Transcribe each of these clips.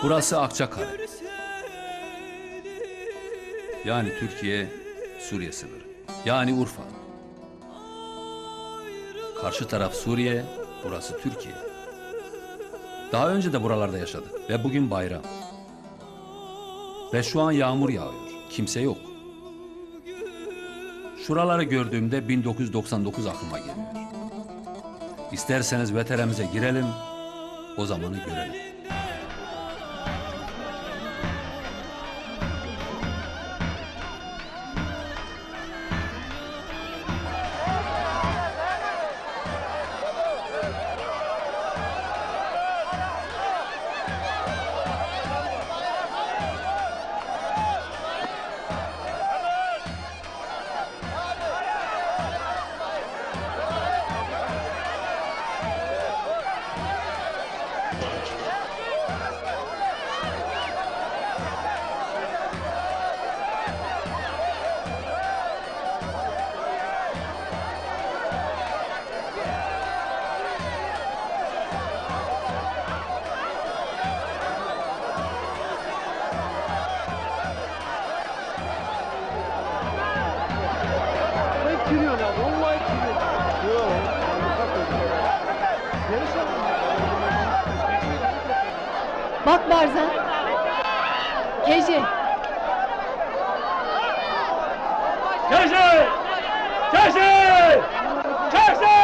Burası Akçakale. Yani Türkiye, Suriye sınırı. Yani Urfa. Karşı taraf Suriye, burası Türkiye. Daha önce de buralarda yaşadık ve bugün bayram. Ve şu an yağmur yağıyor. Kimse yok. Şuraları gördüğümde 1999 aklıma geliyor. İsterseniz veteremize girelim, o zamanı görelim. Bak Barzan. Gece. Keşe! Keşe! Keşe!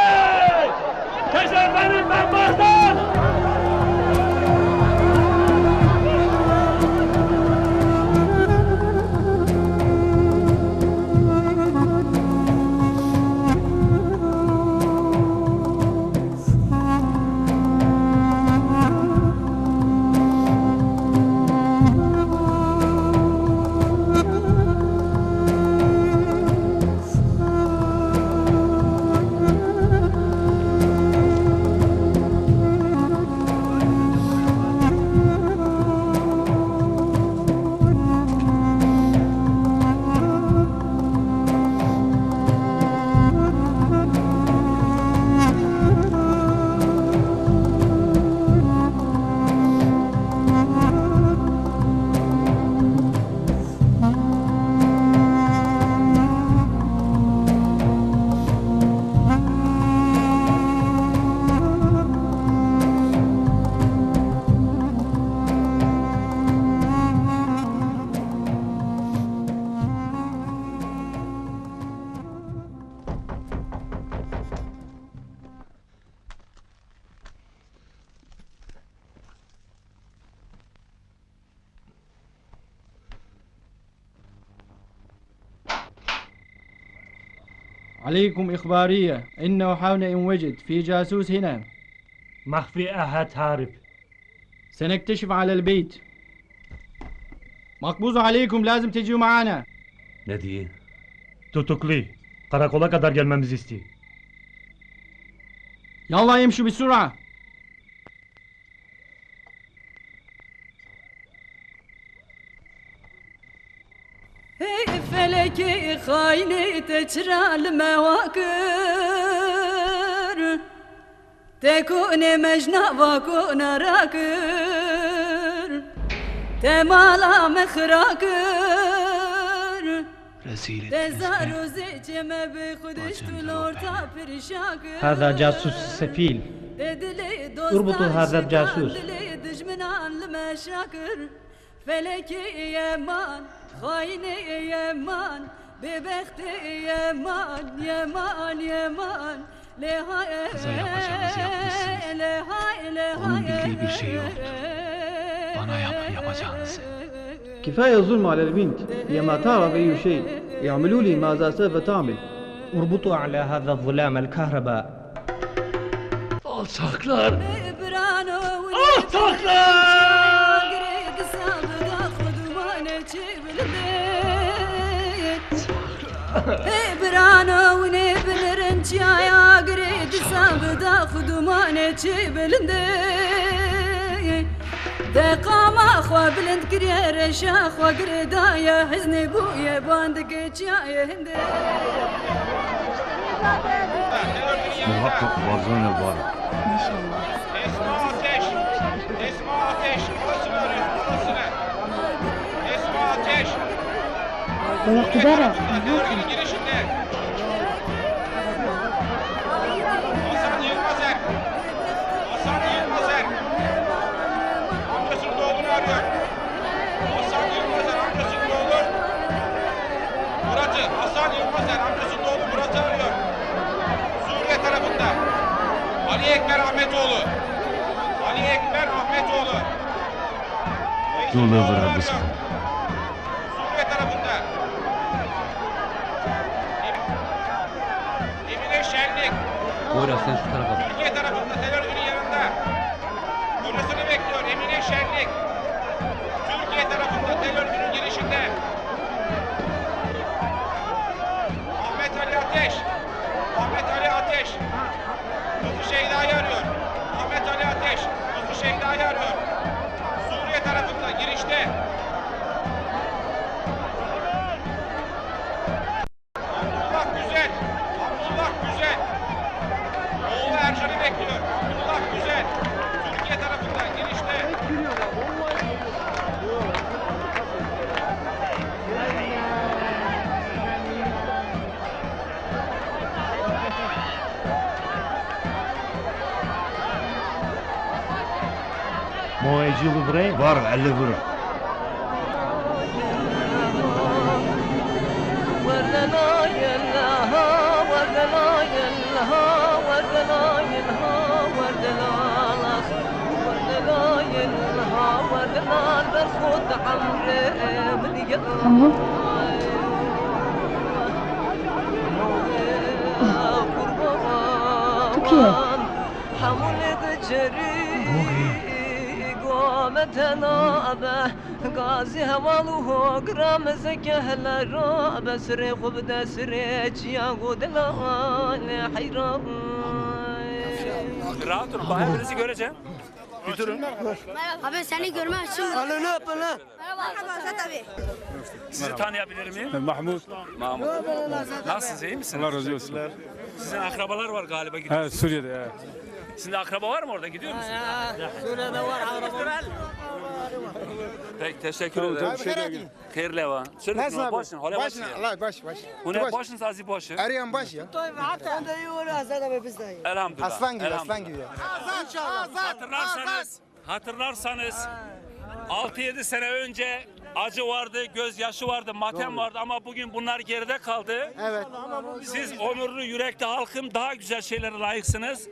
Keşe benim, ben Barzan! عليكم إخبارية إنه حاول إن وجد في جاسوس هنا. مخفي أحد هارب. سنكتشف على البيت. مقبوض عليكم لازم تجوا معنا. Ne diye? Tutuklu. Karakola kadar gelmemizi istiyor. يلا يمشوا بسرعة. فلكي خايني تجرى المواكر تكوني مجنى وكون راكر تمالا مخراكر تزارو زيجي ما بخدش تلور تابر شاكر. هذا جاسوس سفيل. اربطوا هذا الجاسوس. فلكي يمان خايني يمان ببختي يمان يمان يمان Kaza yapacağınızı yapmışsınız. Onun bildiği bir şey yoktu. Bana yapın yapacağınızı. كفاية الظلم على البنت هي ما تعرف أي شيء يعملوا لي ماذا سوف تعمل. اربطوا على هذا الظلام الكهرباء. Alçaklar! Alçaklar! برانا ونبن رنجيا يا قريد سابدا خدوماني تشيبلندي دقاما اخوا بلند كرير شاخ وقريدا يا حزني بويا باندك يا هندي Muhakkak Barzan var. İnşallah. Ateş. Esma Ateş. Burasını arıyor. Burasını. Esma Ateş. Suriye tarafında terörün girişinde. Hasan Yılmazer. Hasan Yılmazer. Amcasının oğlunu arıyor. Hasan Yılmazer amcasının oğlu. Murat'ı. Hasan Yılmazer amcasının oğlu Murat'ı arıyor. Suriye tarafında. Ali Ekber Ahmetoğlu. Ali Ekber Ahmetoğlu. Dolu bırak. Suriye tarafında. Emine Şenlik. Buyur sen şu tarafa bak. Türkiye tarafında terör günün yanında. Kocasını bekliyor Emine Şenlik. Türkiye tarafında terör günün girişinde. Ahmet Ali Ateş. Ahmet Ali Ateş. Kızı Şeyda'yı arıyor. Ahmet Ali Ateş. Kızı Şeyda'yı arıyor. Suriye tarafında girişte. Abdullah Güzel. Abdullah Güzel. Oğlu Ercan'ı bekliyor. Abdullah Güzel. Türkiye tarafında girişte. Muayeci yılı buraya. Var 50 vurur. Tamam. Türkiye. غازي هوالو قرام زكهل راب سري خبد سري يا غدلا حيران. Rahat durun. Hepinizi göreceğim. Bir durun. Abi seni görmek için. Alın öpün lan. Merhaba Azat abi. Sizi tanıyabilir miyim? Mahmut. Mahmut. Nasılsınız? İyi misiniz? Allah razı olsun. Sizin akrabalar var galiba. He, Gidiyorsunuz. Suriye'de he. Sizin de akraba var mı orada? Gidiyor musunuz? Suriye'de var akraba. Peki teşekkür ederim. Hayırlı eva. Nasıl abi? Başın. Hala başın. Allah baş. Bu ne başın sazi başı? Arayan baş ya. Sen de iyi olur Azat abi biz de iyi. Elhamdülillah. Aslan gibi, elhamdülillah. aslan gibi. Hatırlarsanız 6-7 sene önce acı vardı, gözyaşı vardı, matem vardı ama bugün bunlar geride kaldı. Evet. Siz onurlu yürekli halkım daha güzel şeylere layıksınız.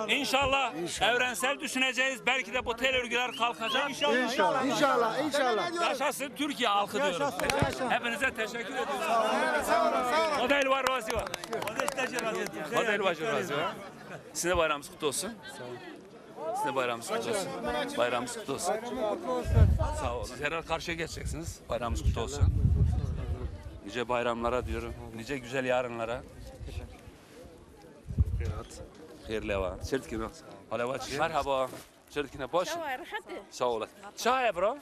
İnşallah evrensel düşüneceğiz. Belki de bu terör örgütler kalkacak. İnşallah. Yaşasın Türkiye halkı diyorum. Hepinize teşekkür ediyorum. Model var vaziva. Model var vaziva. Sizin de bayramınız kutlu olsun. Sizin de bayramınız kutlu olsun. Bayramınız kutlu olsun. Sağ olun. Herhalde karşıya geçeceksiniz. Bayramınız kutlu olsun. Nice bayramlara diyorum. Nice güzel yarınlara. Hayırlı eva. Çertkine. Halavat. Merhaba. Çertkine boş. Sağ olun. Çay bro.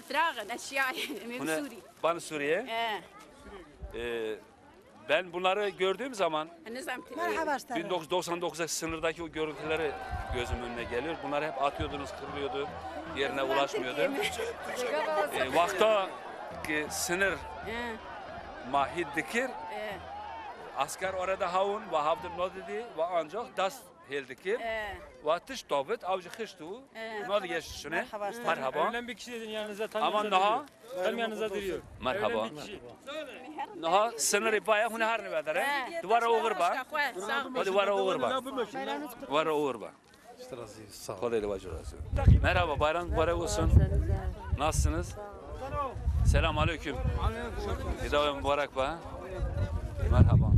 فراغ أشياء من Bu ne? سوري Ban Suriye. Ben bunları gördüğüm zaman النظام 1999'da sınırdaki o görüntüleri gözümün önüne geliyor. Bunları hep atıyordunuz, kırılıyordu. Yerine ulaşmıyordu. Vakta ki sınır mahid dikir asker orada havun ve havdır nodidi ve ancak das hel dikir ve tış tabit avcı kıştu nodi geçişine merhaba. Ölen bir kişi dedin yanınıza Aman daha Tam yanınıza duruyor. merhaba. Naha sınırı bayağı hune her ne bedere. Duvara uğurba. O duvara uğurba. Duvara uğurba. Kodayla bacırası. Merhaba, bayram mübarek olsun. Nasılsınız? Selam aleyküm. Hidayet mübarek be. Merhaba.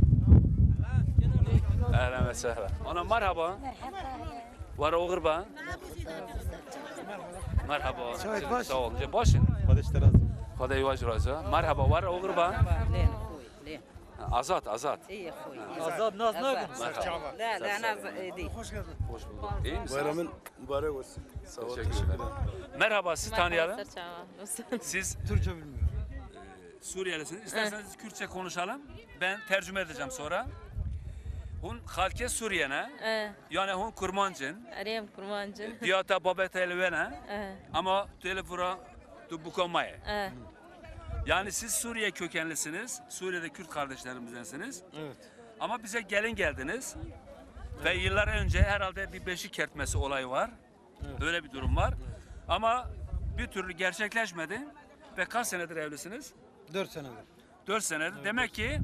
Ehlen ve sehlen. Ana merhaba. Vara uğurba. Merhaba. Sağ olun. Başın. Kodayla bacırası. Merhaba, vara uğurba. Azat. Azat naz ne yapın? Merhaba. La naz değil. Hoş bulduk. İyi misin? Bayramın mübarek olsun. Sağ ol. Teşekkür ederim. Merhaba, siz tanıyalım. Siz Türkçe bilmiyorum. Suriyelisiniz. İsterseniz Kürtçe konuşalım. Ben tercüme edeceğim sonra. Hun halke Suriye'ne, اه yani hun kurmancın, اريم كرمانجن diyata babet elvene, اه ama telefona tubukamaya. اه Yani siz Suriye kökenlisiniz, Suriye'de Kürt kardeşlerimizdensiniz. Evet. Ama bize gelin geldiniz. Ve yıllar önce herhalde bir beşik kertmesi olayı var. Öyle bir durum var. Ama bir türlü gerçekleşmedi. Ve kaç senedir evlisiniz? 4 senedir. 4 senedir. Demek ki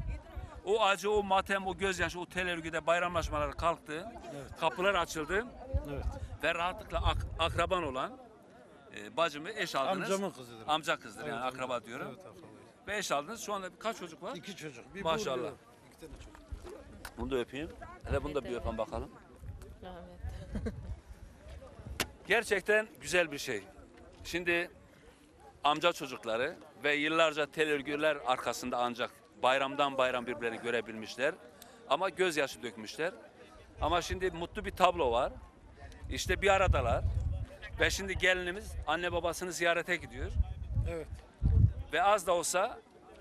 o acı, o matem, o gözyaşı, o tel örgüde bayramlaşmalar kalktı. Kapılar açıldı. Evet. Ve rahatlıkla akraban olan bacımı eş aldınız. Amcamın kızıdır. Amca kızdır yani Evet, akraba diyorum. Evet, akrabayız. Ve eş aldınız. Şu anda kaç çocuk var? 2 çocuk. Bir Maşallah. bu, bir o. 2 tane çocuk. Bunu da öpeyim. Hele bunu da bir öpen bakalım. rahmet. Gerçekten güzel bir şey. Şimdi amca çocukları ve yıllarca tel örgüler arkasında ancak bayramdan bayram birbirlerini görebilmişler. Ama gözyaşı dökmüşler. Ama şimdi mutlu bir tablo var. İşte bir aradalar. Ve şimdi gelinimiz anne babasını ziyarete gidiyor. Evet. Ve az da olsa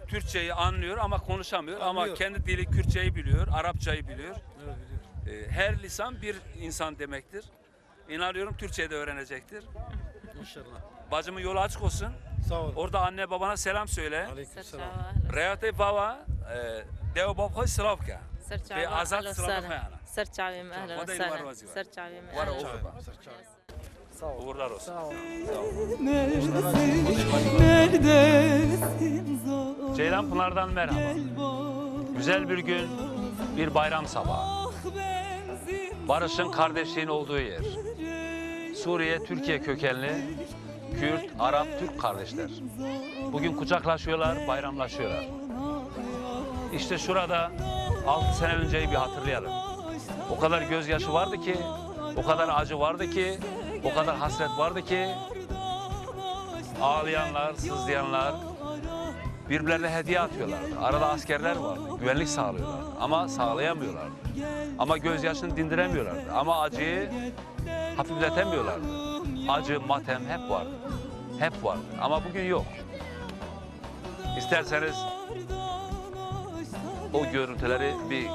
Türkçeyi anlıyor ama konuşamıyor. Ama Anlıyor. kendi dili Kürtçeyi biliyor, Arapçayı biliyor. Evet, biliyorum. Her lisan bir insan demektir. İnanıyorum Türkçeyi de öğrenecektir. İnşallah. Bacımın yolu açık olsun. Sağ ol. Orada anne babana selam söyle. Aleykümselam. Reyate baba, deo baba Slavka. سرچاوي Ve azat اهلا Slavka وسهلا yani. سرچاوي اهلا وده وسهلا يبقى الوزير. سرچاوي Var اهلا orada. Sağ ol. Uğurlar olsun. Sağ ol. Ceylanpınar'dan merhaba. Güzel bir gün, bir bayram sabahı. Barışın, kardeşliğin olduğu yer. Suriye, Türkiye kökenli Kürt, Arap, Türk kardeşler. Bugün kucaklaşıyorlar, bayramlaşıyorlar. İşte şurada 6 sene önceyi bir hatırlayalım. O kadar gözyaşı vardı ki, o kadar acı vardı ki, o kadar hasret vardı ki, ağlayanlar, sızlayanlar birbirlerine hediye atıyorlardı. Arada askerler vardı, güvenlik sağlıyorlardı ama sağlayamıyorlardı. Ama gözyaşını dindiremiyorlardı. Ama acıyı hafifletemiyorlardı. Acı, matem hep vardı. Hep vardı. Ama bugün yok. İsterseniz o görüntüleri bir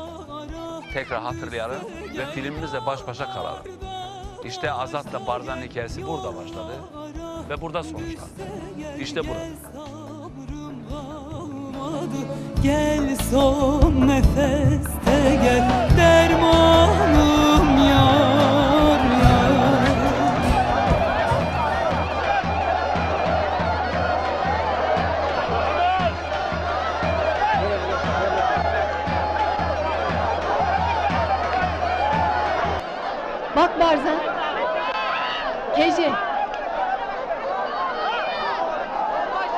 tekrar hatırlayalım ve filmimizle baş başa kalalım. İşte Azat'la Barzan'ın hikayesi burada başladı ve burada sonuçlandı. İşte burada. Gel son nefeste gel dermanım yar yar. Bak Barzan. Gece.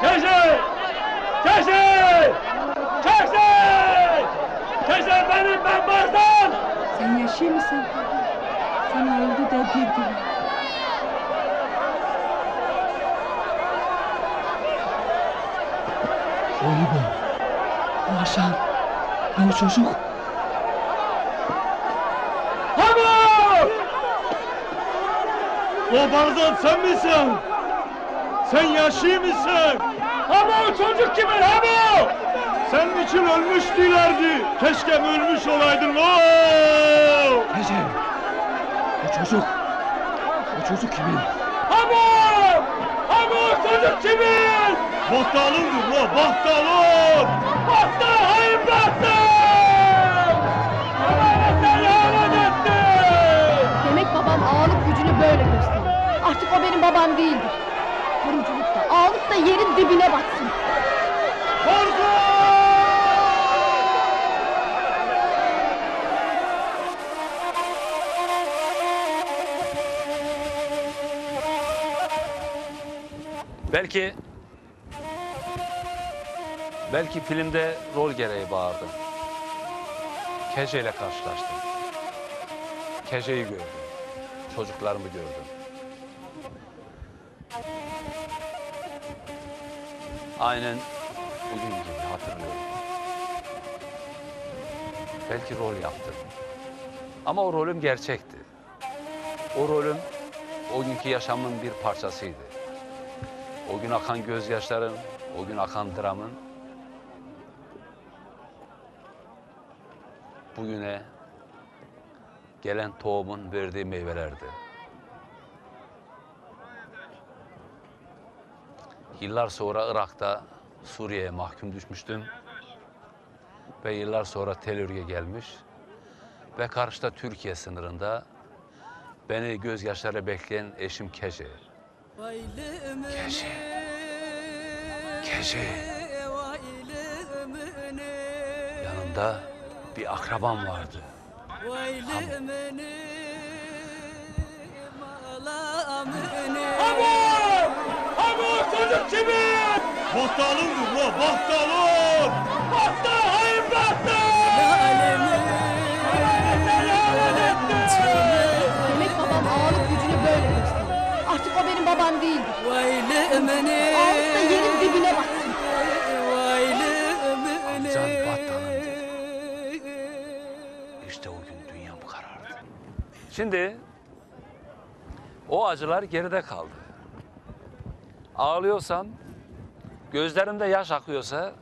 Keşe! Keşe! Keşe! Keşe benim, ben Barzan! Sen yaşıyor musun? Sana öldü de dediler. Oğlum bu. Maşan. Hani çocuk. Hamur! O Barzan sen misin? Sen yaşıyor musun? Ama o çocuk kimin Hamur? Senin için ölmüş dilerdi. Keşke ölmüş olaydın. Oo! Gece. O çocuk. O çocuk kimin? Hamur! Hamur çocuk kimin? Bahtalındır bu, Bahtalın! Bahtal, hayır Bahtal! Allah'ın lanet ettin! Demek babam ağalık gücünü böyle gösteriyor. Artık o benim babam değildir. Koruculukta, ağalık da yerin dibine batsın. Barzan! Belki filmde rol gereği bağırdım. Kece ile karşılaştım. Kece'yi gördüm. Çocuklarımı gördüm. Aynen bugün gibi hatırlıyorum. Belki rol yaptım. Ama o rolüm gerçekti. O rolüm o günkü yaşamın bir parçasıydı. O gün akan gözyaşların, o gün akan dramın bugüne gelen tohumun verdiği meyvelerdi. Yıllar sonra Irak'ta Suriye'ye mahkum düşmüştüm. Ve yıllar sonra Tel Aviv'e gelmiş. Ve karşıda Türkiye sınırında beni gözyaşlarıyla bekleyen eşim Keşe. Keşe. Yanında bir akrabam vardı. Çocuk kimin? Bahtalındır la, bahtalın! Bahtal, hayır bahtal! Demek babam ağalık gücünü böyle gösteriyor. Artık o benim babam değildir. Ağalık da yerin dibine batsın. Amcan bahtalındı. İşte o gün dünyam karardı. Şimdi o acılar geride kaldı. Ağlıyorsam, gözlerimde yaş akıyorsa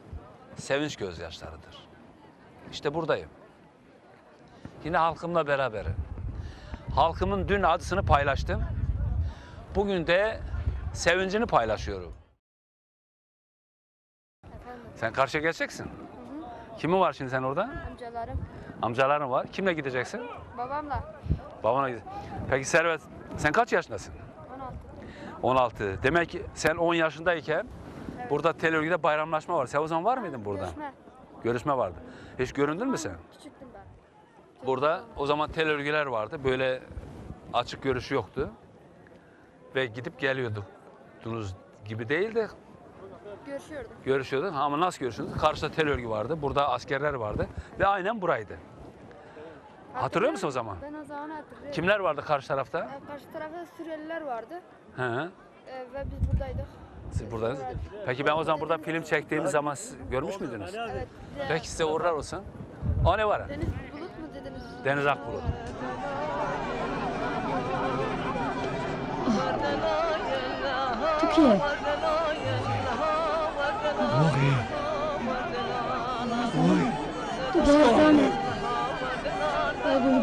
sevinç gözyaşlarıdır. İşte buradayım. Yine halkımla beraberim. Halkımın dün acısını paylaştım. Bugün de sevincini paylaşıyorum. Sen karşıya geçeceksin. Kimin var şimdi sen orada? Amcalarım, Amcaların var. Kimle gideceksin? babamla. Babana gideceksin. Peki Servet, sen kaç yaşındasın? 16. 16. Demek ki sen 10 yaşındayken burada Tel Aviv'de bayramlaşma var. Sen o zaman var mıydın burada? Görüşme vardı. Hiç göründün mü sen? Küçüktüm ben. Burada o zaman Tel Aviv'ler vardı. Böyle açık görüşü yoktu. Ve gidip geliyorduk. Dunuz gibi değil de Görüşüyorduk. görüşüyorduk. Ama nasıl görüşüyorduk? Karşıda Tel Aviv vardı. Burada askerler vardı. Ve aynen buraydı. Hatırlıyor musun o zaman? Ben o zaman hatırlıyorum. Kimler vardı karşı tarafta? Karşı tarafta Suriyeliler vardı. He. Ve biz buradaydık. Siz buradayız. Peki ben o zaman burada film çektiğimiz zaman siz görmüş müydünüz? Evet. Peki size uğurlar olsun. O ne var? Deniz Bulut mu dediniz? Deniz Akbulut. Türkiye.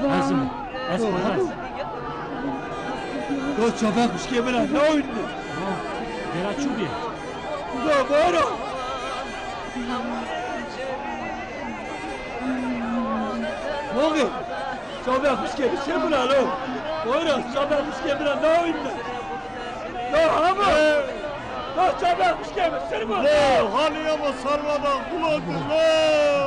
Lazım. Esma. Koç çabakmış kemire, ne oyundu? Gel açıl diye. Da bağırın. Ne oluyor? Çabakmış kemire, şey mi lan o? Buyurun, çabakmış kemire, ne oyundu? Ya ama! Ya çabakmış kemire, şey mi? Ne? Halıya mı sarmadan kulakın, ne?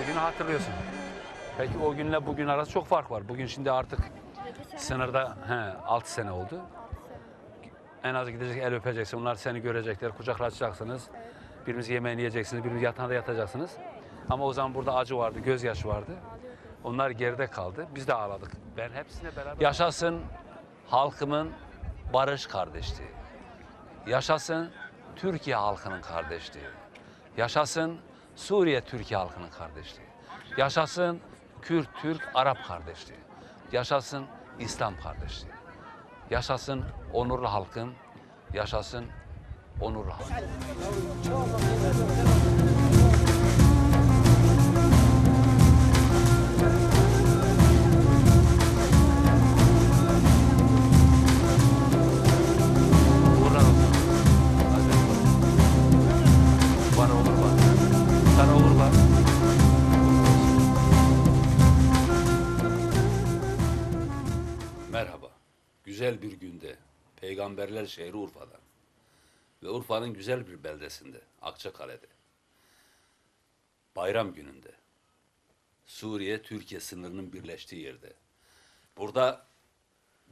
O günü hatırlıyorsun. Peki o günle bugün arası çok fark var. Bugün şimdi artık sınırda 6 sene oldu. En az gidecek, el öpeceksin. Onlar seni görecekler, kucaklaşacaksınız. Birimiz yemeğini yiyeceksiniz, birimiz yatağında yatacaksınız. Ama o zaman burada acı vardı, gözyaşı vardı. Onlar geride kaldı. Biz de ağladık. Ben hepsine beraber... Yaşasın halkımın barış kardeşliği. Yaşasın Türkiye halkının kardeşliği. Yaşasın Suriye Türkiye halkının kardeşliği. Yaşasın Kürt, Türk, Arap kardeşliği. Yaşasın İslam kardeşliği. Yaşasın onurlu halkın, yaşasın onurlu halkın. Uğurlar olsun. Bana olur bak. Sana olur bak. Merhaba. Güzel bir günde Peygamberler şehri Urfa'da ve Urfa'nın güzel bir beldesinde Akçakale'de bayram gününde Suriye-Türkiye sınırının birleştiği yerde burada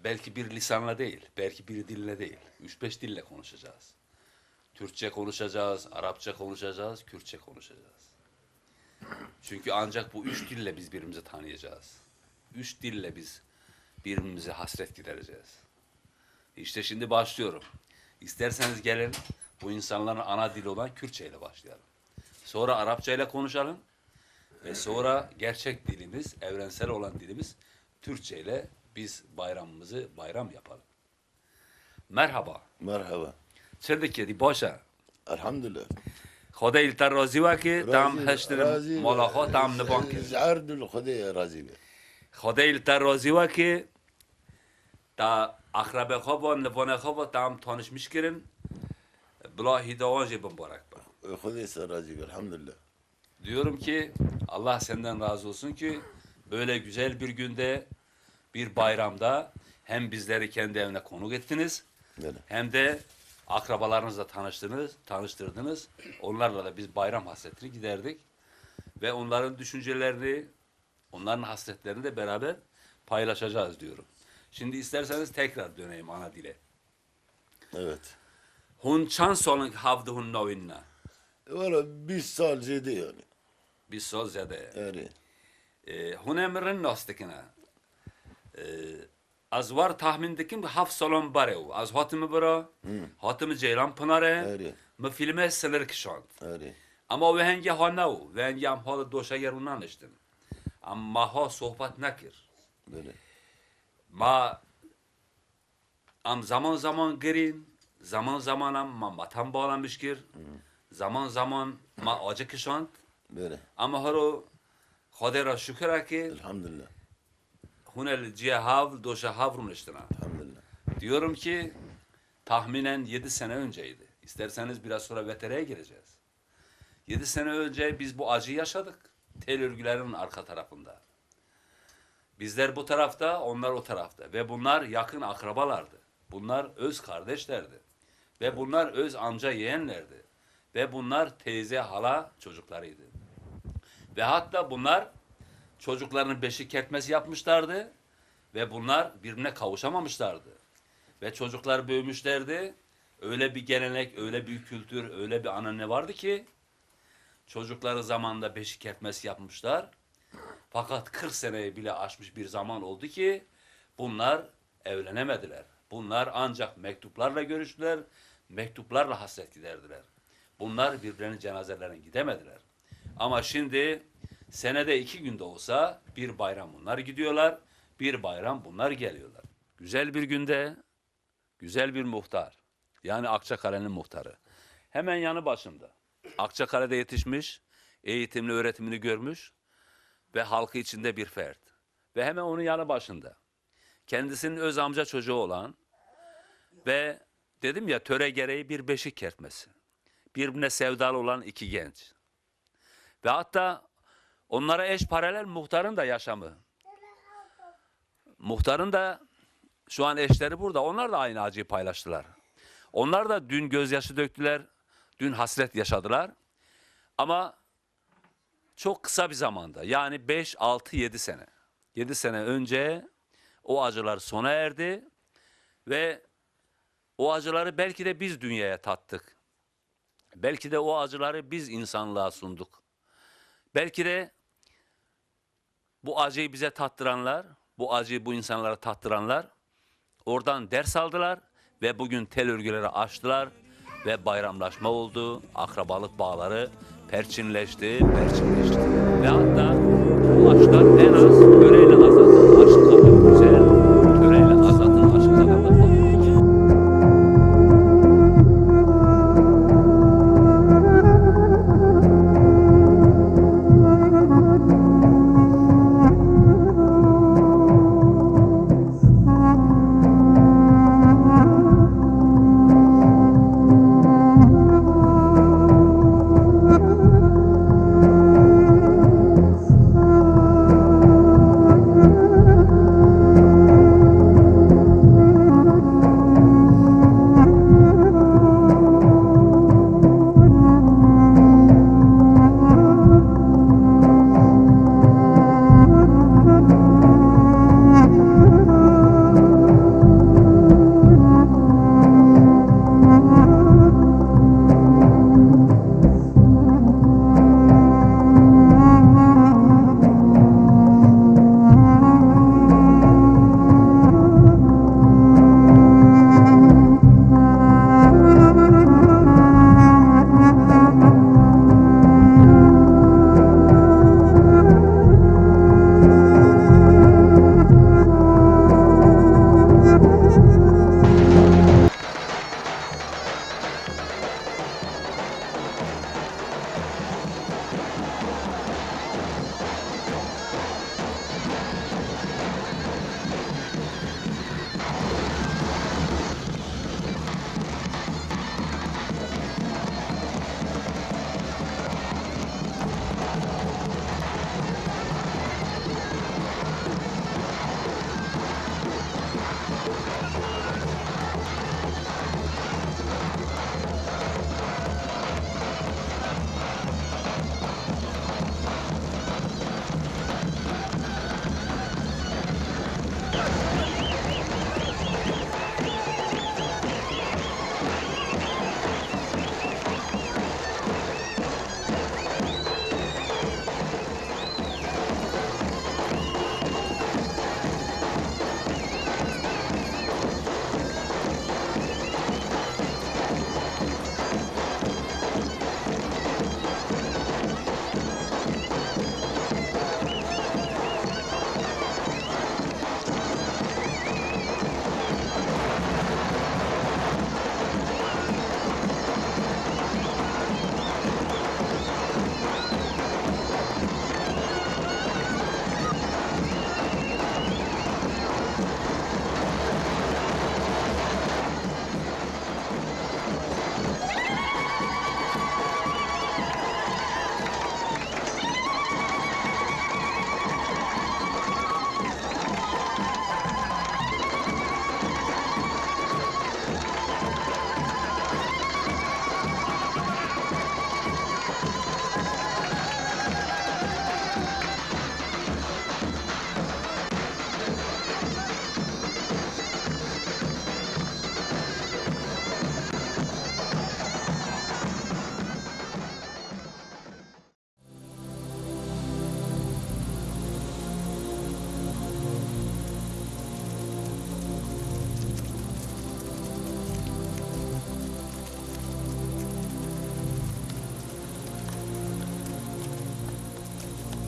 belki bir lisanla değil, belki bir dille değil, 3-5 dille konuşacağız. Türkçe konuşacağız, Arapça konuşacağız, Kürtçe konuşacağız. Çünkü ancak bu 3 dille biz birbirimizi tanıyacağız. 3 dille biz birbirimize hasret gidereceğiz. İşte şimdi başlıyorum. İsterseniz gelin bu insanların ana dili olan Kürtçe ile başlayalım. Sonra Arapça ile konuşalım. Ve sonra gerçek dilimiz, evrensel olan dilimiz Türkçe ile biz bayramımızı bayram yapalım. Merhaba. Merhaba. Çerdeki di başa. Elhamdülillah. خدا ایلتا راضی و که تام هشتر راضی مالاخا تام نبان کرد زعر دل خدا راضی به خدا ایلتا راضی و که تا اخرابه خواب و نوانه خواب تام تانش میشکرن بلا هیداوانجی mübarek با خدا سر راضی به الحمدلله. Diyorum ki Allah senden razı olsun ki böyle güzel bir günde, bir bayramda hem bizleri kendi evine konuk ettiniz, Böyle. hem de akrabalarınızla tanıştırdınız. Onlarla da biz bayram hasretini giderdik ve onların düşüncelerini, onların hasretlerini de beraber paylaşacağız diyorum. Şimdi isterseniz tekrar döneyim ana dile. Evet. Hun çan solun havdı hun novinna. Valla 20 سال زیده yani. Bir söz zede. Evet. Hun emrin nastıkına. Az var tahmindekim haf salon barev. Az hatımı bara, hatımı Ceylan Pınar'e, Evet. mı filme sınır kişant. Evet. Ama ve henge hanav, ve henge am halı doşa yerunan iştin. Ama ha sohbet nekir. Böyle. Ma am zaman zaman girin, zaman zaman am ma matan bağlamışkir. Zaman zaman ma acı kişant. Böyle. Ama haro Khadera şükür ki Elhamdülillah. hunel cihav doşa havrun iştina. Elhamdülillah. Diyorum ki tahminen 7 sene önceydi. İsterseniz biraz sonra vetereye gireceğiz. 7 sene önce biz bu acıyı yaşadık. Tel örgülerinin arka tarafında. Bizler bu tarafta, onlar o tarafta. Ve bunlar yakın akrabalardı. Bunlar öz kardeşlerdi. Ve bunlar öz amca yeğenlerdi. Ve bunlar teyze, hala çocuklarıydı. Ve hatta bunlar çocuklarının beşik kertmesi yapmışlardı. Ve bunlar birbirine kavuşamamışlardı. Ve çocuklar büyümüşlerdi. Öyle bir gelenek, öyle bir kültür, öyle bir anane vardı ki çocukları zamanında beşik kertmesi yapmışlar. Fakat 40 seneyi bile aşmış bir zaman oldu ki bunlar evlenemediler. Bunlar ancak mektuplarla görüştüler, mektuplarla hasret giderdiler. Bunlar birbirlerinin cenazelerine gidemediler. Ama şimdi senede 2 günde olsa bir bayram bunlar gidiyorlar, bir bayram bunlar geliyorlar. Güzel bir günde, güzel bir muhtar, yani Akçakale'nin muhtarı. Hemen yanı başında. Akçakale'de yetişmiş, eğitimli öğretimini görmüş ve halkı içinde bir fert. Ve hemen onun yanı başında. Kendisinin öz amca çocuğu olan ve dedim ya töre gereği bir beşik kertmesi. Birbirine sevdalı olan 2 genç. Ve hatta onlara eş paralel muhtarın da yaşamı. Muhtarın da şu an eşleri burada. Onlar da aynı acıyı paylaştılar. Onlar da dün gözyaşı döktüler. Dün hasret yaşadılar. Ama çok kısa bir zamanda, yani 5, 6, 7 sene. 7 sene önce o acılar sona erdi ve o acıları belki de biz dünyaya tattık. Belki de o acıları biz insanlığa sunduk. Belki de bu acıyı bize tattıranlar, bu acıyı bu insanlara tattıranlar oradan ders aldılar ve bugün tel örgüleri açtılar ve bayramlaşma oldu, akrabalık bağları perçinleşti. Ve hatta bu aşklar en az töreyle azatın aşkı kadar güzel, töreyle azatın aşkı kadar da fazla.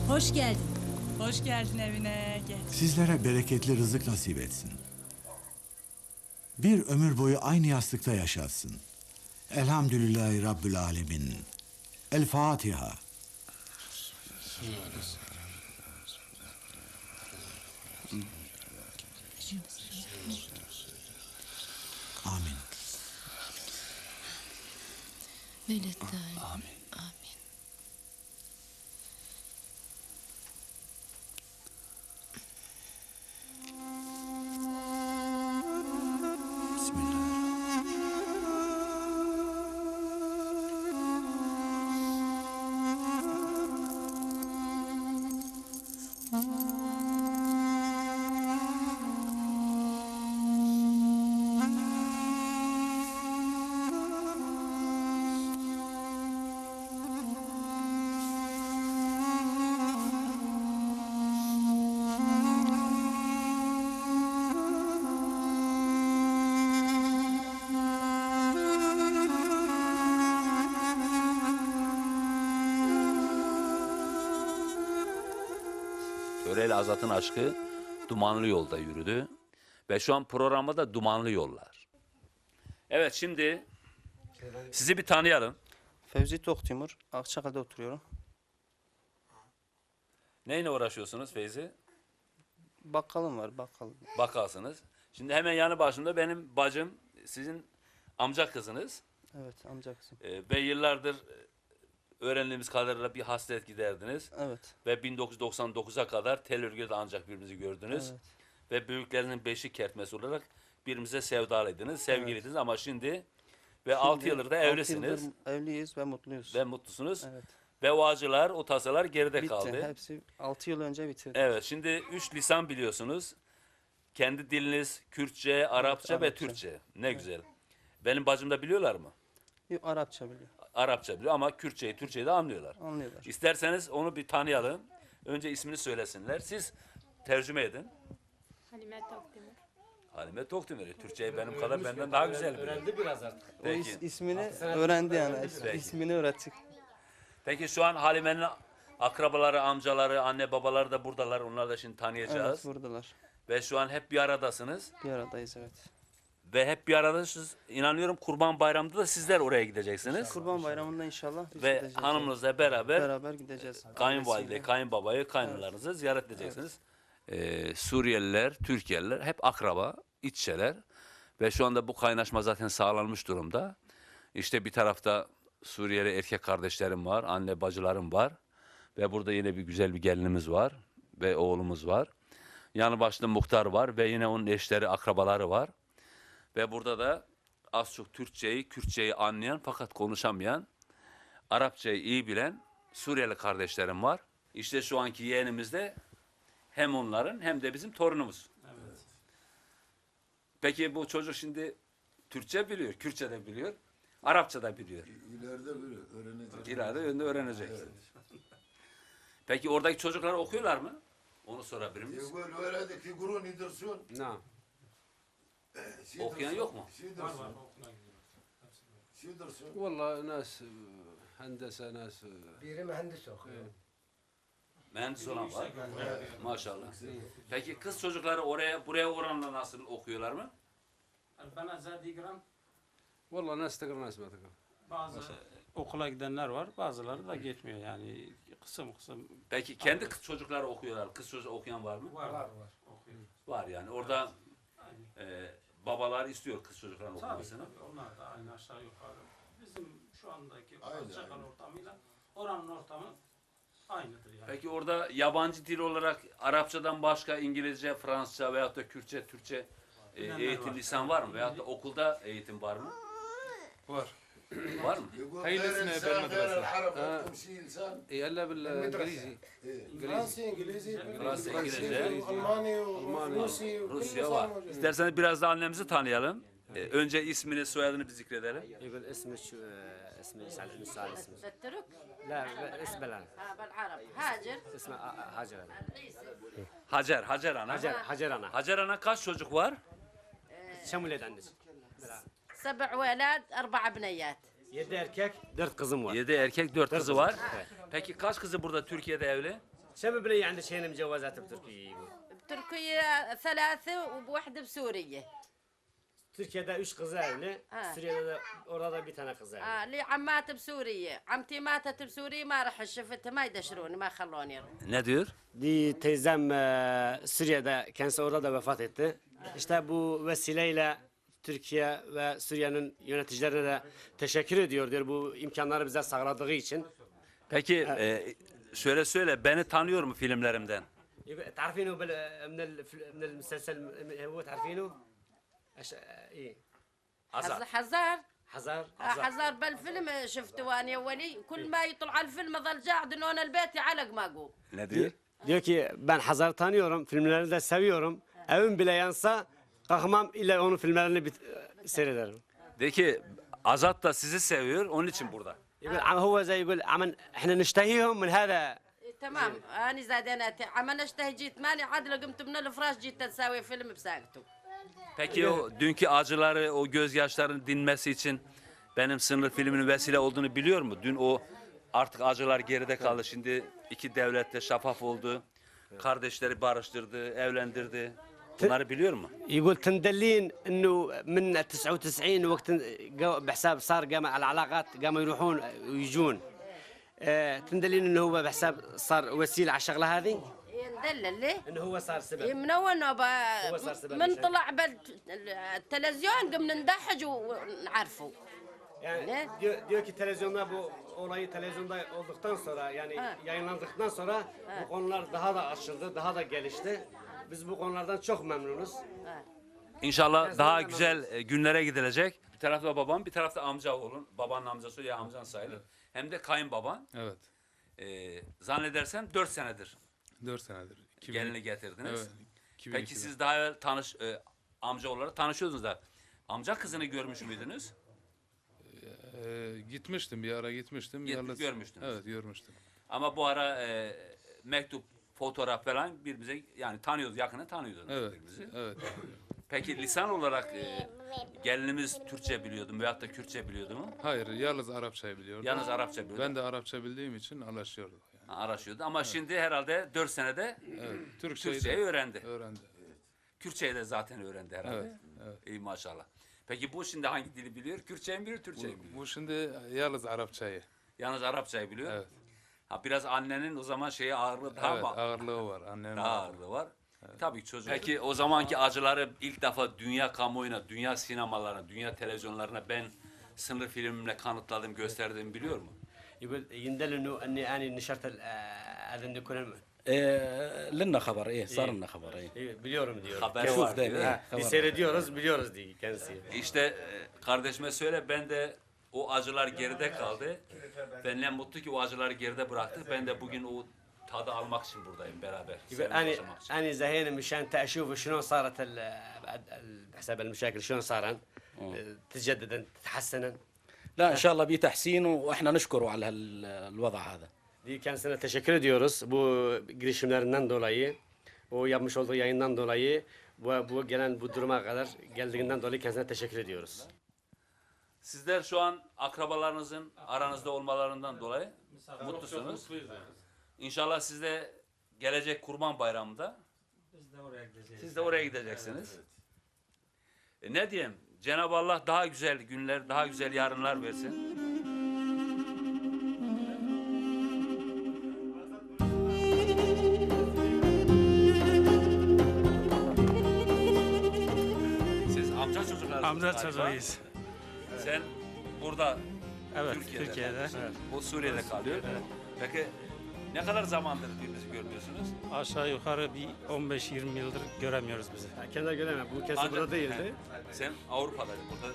Hoş geldin. Hoş geldin evine. Gel. Sizlere bereketli rızık nasip etsin. Bir ömür boyu aynı yastıkta yaşatsın. Elhamdülillahi Rabbil Alemin. El Fatiha. Amin. Amin. Töre ile Azat'ın aşkı dumanlı yolda yürüdü. Ve şu an programda da dumanlı yollar. Evet, şimdi sizi bir tanıyalım. Fevzi Toktimur, Akçakale'de oturuyorum. Neyle uğraşıyorsunuz Feyzi? Bakkalım var, bakkal. Bakkalsınız. Şimdi hemen yanı başımda benim bacım, sizin amca kızınız. Evet, amca kızım. Ve yıllardır öğrendiğimiz kadarıyla bir hasret giderdiniz. Evet. Ve 1999'a kadar tel örgüde ancak birbirinizi gördünüz. Evet. Ve büyüklerinin beşik kertmesi olarak birbirimize sevdalıydınız, sevgiliydiniz ama şimdi ve 6 yıldır da evlisiniz. 6 yıldır evliyiz ve mutluyuz. Ve mutlusunuz. Evet. Ve o acılar, o tasalar geride Bitti, kaldı. hepsi 6 yıl önce bitirdi. Evet, şimdi 3 lisan biliyorsunuz. Kendi diliniz Kürtçe, Arapça ve Arapça. Türkçe. Ne güzel. Benim bacım da biliyorlar mı? Yok, Arapça biliyor. Arapça biliyor ama Kürtçeyi, Türkçeyi de anlıyorlar. Anlıyorlar. İsterseniz onu bir tanıyalım. Önce ismini söylesinler. Siz tercüme edin. Halime Toktimur. Halime Toktimur. Türkçeyi benim kadar benden daha güzel biliyor. Öğrendi biraz artık. O Peki. ismini öğrendi yani. Peki. İsmini öğrettik. Peki şu an Halime'nin akrabaları, amcaları, anne babaları da buradalar. Onları da şimdi tanıyacağız. Evet, buradalar. Ve şu an hep bir aradasınız. Bir aradayız, evet. Ve hep bir aradasınız. İnanıyorum Kurban Bayramı'nda da sizler oraya gideceksiniz. Kurban Bayramı'nda inşallah biz Ve gideceğiz. hanımınızla beraber Beraber gideceğiz. kayınvalideyi, Ailesiyle. kayınbabayı, kaynanalarınızı ziyaret edeceksiniz. Suriyeliler, Türkiye'liler hep akraba, iççeler. Ve şu anda bu kaynaşma zaten sağlanmış durumda. İşte bir tarafta Suriyeli erkek kardeşlerim var, anne bacılarım var. Ve burada yine bir güzel bir gelinimiz var ve oğlumuz var. Yanı başında muhtar var ve yine onun eşleri, akrabaları var. Ve burada da az çok Türkçeyi, Kürtçeyi anlayan fakat konuşamayan, Arapçayı iyi bilen Suriyeli kardeşlerim var. İşte şu anki yeğenimiz de hem onların hem de bizim torunumuz. Evet. Peki bu çocuk şimdi Türkçe biliyor, Kürtçe de biliyor, Arapça da biliyor. İleride öğrenecek. İleride öğrenecek. Peki oradaki çocuklar okuyorlar mı? Onu sorabilir miyiz? Okuyan yok mu? والله ناس هندسه ناس Biri mühendis okuyor. Mühendis olan var. Maşallah. Peki kız çocukları buraya oranla nasıl okuyorlar mı? البنات زاد يقرأن والله ناس تقرا ناس ما تقرا bazı okula gidenler var, bazıları da geçmiyor yani kısım kısım. Peki kendi kız çocukları okuyorlar. Kız çocuğu okuyan var mı? Var. Var yani. Orada babalar istiyor kız çocukların Tabii, okumasını. onlar da aynı aşağı yukarı. Bizim şu andaki Akçakale ortamıyla oranın ortamı aynıdır yani. Peki orada yabancı dil olarak Arapçadan başka İngilizce, Fransızca veyahut da Kürtçe, Türkçe eğitim lisan var mı? Veyahut da okulda eğitim var mı? Var. Var mı? هي اللي اسمها بالمدرسة يلا بالانجليزي Fransa, İngilizce, Fransa, İngilizce, Almanya, Rusya var. İsterseniz biraz da annemizi tanıyalım. Önce ismini, soyadını bir zikredelim. يقول اسمك شو اسمي سعد بن سعد اسمه الترك لا اسم بلان بالعربي هاجر اسمه هاجر Hacer ana. Hacer ana. Hacer ana kaç çocuk var? كم ولد عندك؟ 7 ولاد 4 بنيات 7 erkek 4 kızım var. 7 erkek 4 kızı var. Peki kaç kızı burada Türkiye'de evli? شو بنية عند شين مجوزات بتركيا يقول بتركيا 3 وبوحدة بسورية. Türkiye'de 3 kız evli, Suriye'de orada bir tane kız evli. لي عمات بسورية، عمتي ماتت بسوريا ما رح شفتها ما يدشروني ما خلوني. Ne diyor? Teyzem Suriye'de, kendisi orada vefat etti. İşte bu vesileyle Türkiye ve Suriye'nin yöneticilerine de teşekkür ediyor diyor bu imkanları bize sağladığı için. Peki şöyle söyle, beni tanıyor mu filmlerimden? تعرفينه من المسلسل هو تعرفينه؟ ايه حزار حزار حزار بالفيلم شفته وانا ولي كل ما يطلع الفيلم ظل قاعد انه انا البيت علق ما اقوم. Ne diyor? Diyor ki ben Hazar'ı tanıyorum, filmlerini de seviyorum. Evim bile yansa kalkmam ile onun filmlerini seyrederim. De ki Azat da sizi seviyor, onun için burada. يقول هو زي يقول عمن احنا نشتهيهم من هذا. تمام انا زادناتي عمل اشتهي جيت ماني عادله قمت من الفراش جيت تساوي فيلم بساقته. Peki o dünkü acıları, o gözyaşlarının dinmesi için benim sınır filminin vesile olduğunu biliyor mu? Dün o artık acılar geride kaldı. Şimdi iki devlet de şeffaf oldu. Kardeşleri barıştırdı, evlendirdi. Bunları biliyor mu? يقول تندلين انه من 99 وقت بحساب صار قام العلاقات قاموا يروحون ويجون. تندلين انه هو بحساب صار وسيله على الشغله هذه؟ ندلل ليه؟ انه هو صار سبب. من اول من طلع بالتلفزيون قمنا ندحج ونعرفه. Yani diyor ki televizyonda bu olayı televizyonda olduktan sonra yani yayınlandıktan sonra bu konular daha da açıldı, daha da gelişti. Biz bu konulardan çok memnunuz. İnşallah daha güzel günlere gidilecek. Bir tarafta babam, bir tarafta amca oğlun. Babanın amcası ya amcan sayılır. Hem de kayınbaban. Evet. Zannedersem 4 senedir. 4 senedir. Gelini getirdiniz. Evet. Peki siz daha evvel amca olarak tanışıyordunuz da. Amca kızını görmüş müydünüz? Gitmiştim, bir ara gitmiştim. Görmüştünüz. Evet, görmüştüm. Ama bu ara mektup, fotoğraf falan birbirimize yani tanıyoruz, yakını tanıyordunuz birbirimizi. Evet. Peki lisan olarak gelinimiz Türkçe biliyordu mu veyahut da Kürtçe biliyordu mu? Hayır, yalnız Arapçayı biliyordu. Yalnız Arapça biliyordu. Ben de Arapça bildiğim için anlaşıyorduk. Yani. Araşıyordu ama şimdi herhalde 4 senede Türkçeyi öğrendi. Kürtçeyi de zaten öğrendi herhalde. Evet. İyi maşallah. Peki bu şimdi hangi dili biliyor? Kürtçeyi mi biliyor, Türkçeyi mi biliyor? Bu şimdi yalnız Arapçayı. Yalnız Arapçayı biliyor. Evet. Ha biraz annenin o zaman ağırlığı daha ağırlığı var. Annenin daha ağırlığı var. Evet. Tabii ki çocuk. Peki o zamanki acıları ilk defa dünya kamuoyuna, dünya sinemalarına, dünya televizyonlarına ben sınır filmimle kanıtladım, gösterdim biliyor mu? يقول يندل انه اني اني نشرت هذا انه يكون لنا خبر ايه صار لنا خبر ايه biliyorum diyor. Haber var. Biz seyrediyoruz, biliyoruz diye kendisi. İşte kardeşime söyle ben de o acılar geride kaldı. Ben ne mutlu ki o acıları geride bıraktık. Ben de bugün o tadı almak için buradayım beraber. أنا زهقان مشان أشوف شلون صارت بحسب المشاكل شلون صارن تتجددن تتحسنن. لا ان شاء الله بتحسين واحنا نشكره على الوضع هذا. Kendisine teşekkür ediyoruz bu girişimlerinden dolayı, o yapmış olduğu yayından dolayı, bu gelen bu duruma kadar geldiğinden dolayı kendisine teşekkür ediyoruz. Sizler şu an akrabalarınızın aranızda olmalarından dolayı mutlusunuz. İnşallah siz de gelecek Kurban Bayramı'nda siz de oraya gideceksiniz. Ne diyeyim? Cenab-ı Allah daha güzel günler, daha güzel yarınlar versin. Siz amca çocuklar. Amca çocuğuyuz. Sen burada Evet, Türkiye'de. Evet. O Suriye'de kalıyor. Evet. Peki ne kadar zamandır birbirinizi görmüyorsunuz? Aşağı yukarı bir 15-20 yıldır göremiyoruz bizi. Kendine göremem. Bu kesin burada değildi. Sen Avrupa'daydın. Burada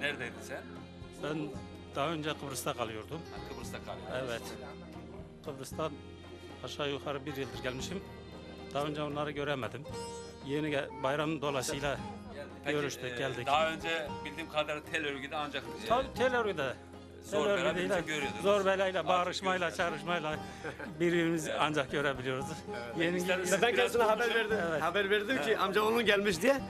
neredeydin sen? Ben daha önce Kıbrıs'ta kalıyordum. Kıbrıs'ta kalıyordun. Evet. Kıbrıs'tan aşağı yukarı 1 yıldır gelmişim. Daha önce onları göremedim. Yeni bayram dolayısıyla görüştük, geldik. Daha önce bildiğim kadarıyla tel örgüde ancak tabii tel örgüde. zor belayla görüyordunuz. Zor belayla, bağırışmayla, çağrışmayla birbirimizi ancak görebiliyoruz. Evet. Ben kendisine haber verdim. Evet. Haber verdim ki amca onun gelmiş diye.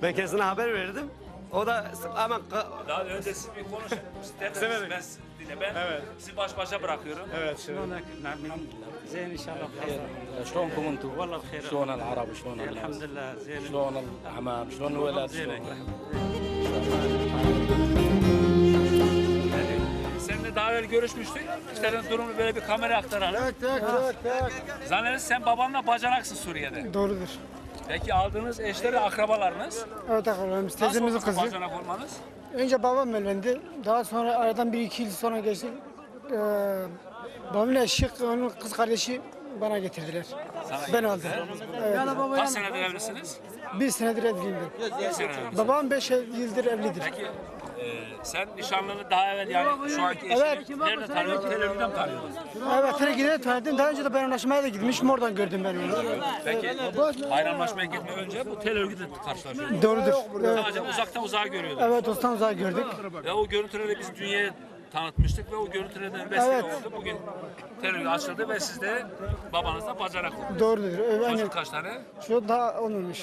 Ben kendisine haber verdim. O da hemen... Daha önce siz bir konuşun. İsterseniz ben dinle. Ben sizi baş başa bırakıyorum. Evet. زين ان شاء الله بخير. شلونكم انتم؟ والله بخير. شلون العرب؟ شلون الحمد لله زين. شلون الاعمام؟ شلون الولاد؟ شلون؟ Seninle daha evvel görüşmüştük. İşte durumu böyle bir kamera aktaralım. Zannedersin sen babanla bacanaksın Suriye'de. Doğrudur. Peki aldığınız eşleri akrabalarınız. Evet akrabalarımız. Nasıl Teyzemizin oldu kızı. bacanak olmanız? Önce babam evlendi. Daha sonra aradan 1-2 yıl sonra geçti. Babamın eşi, onun kız kardeşi bana getirdiler. Ben aldım. Evet. Kaç senedir evlisiniz? 1 senedir evliyim ben. 1 sene evlisiniz. Babam 5 yıldır evlidir. Peki sen nişanlını daha evvel yani şu anki eşini nerede tanıyordun? Televizyonda mı tanıyordun? Evet, televizyonda tanıdım. Daha önce de bayramlaşmaya da gitmişim. Oradan gördüm ben onu. Peki bayramlaşmaya gitmeden önce bu televizyonda karşılaşıyorduk. Doğrudur. Evet. Sadece uzaktan uzağa görüyorduk. Evet, dosttan uzağa gördük. Ve o görüntüleri biz dünyaya tanıtmıştık ve o görüntülerden vesile oldu. Bugün televizyon açıldı ve siz de babanızla bacanak oldu. Doğrudur. Evet, Çocuk kaç tane? Şu daha olmamış.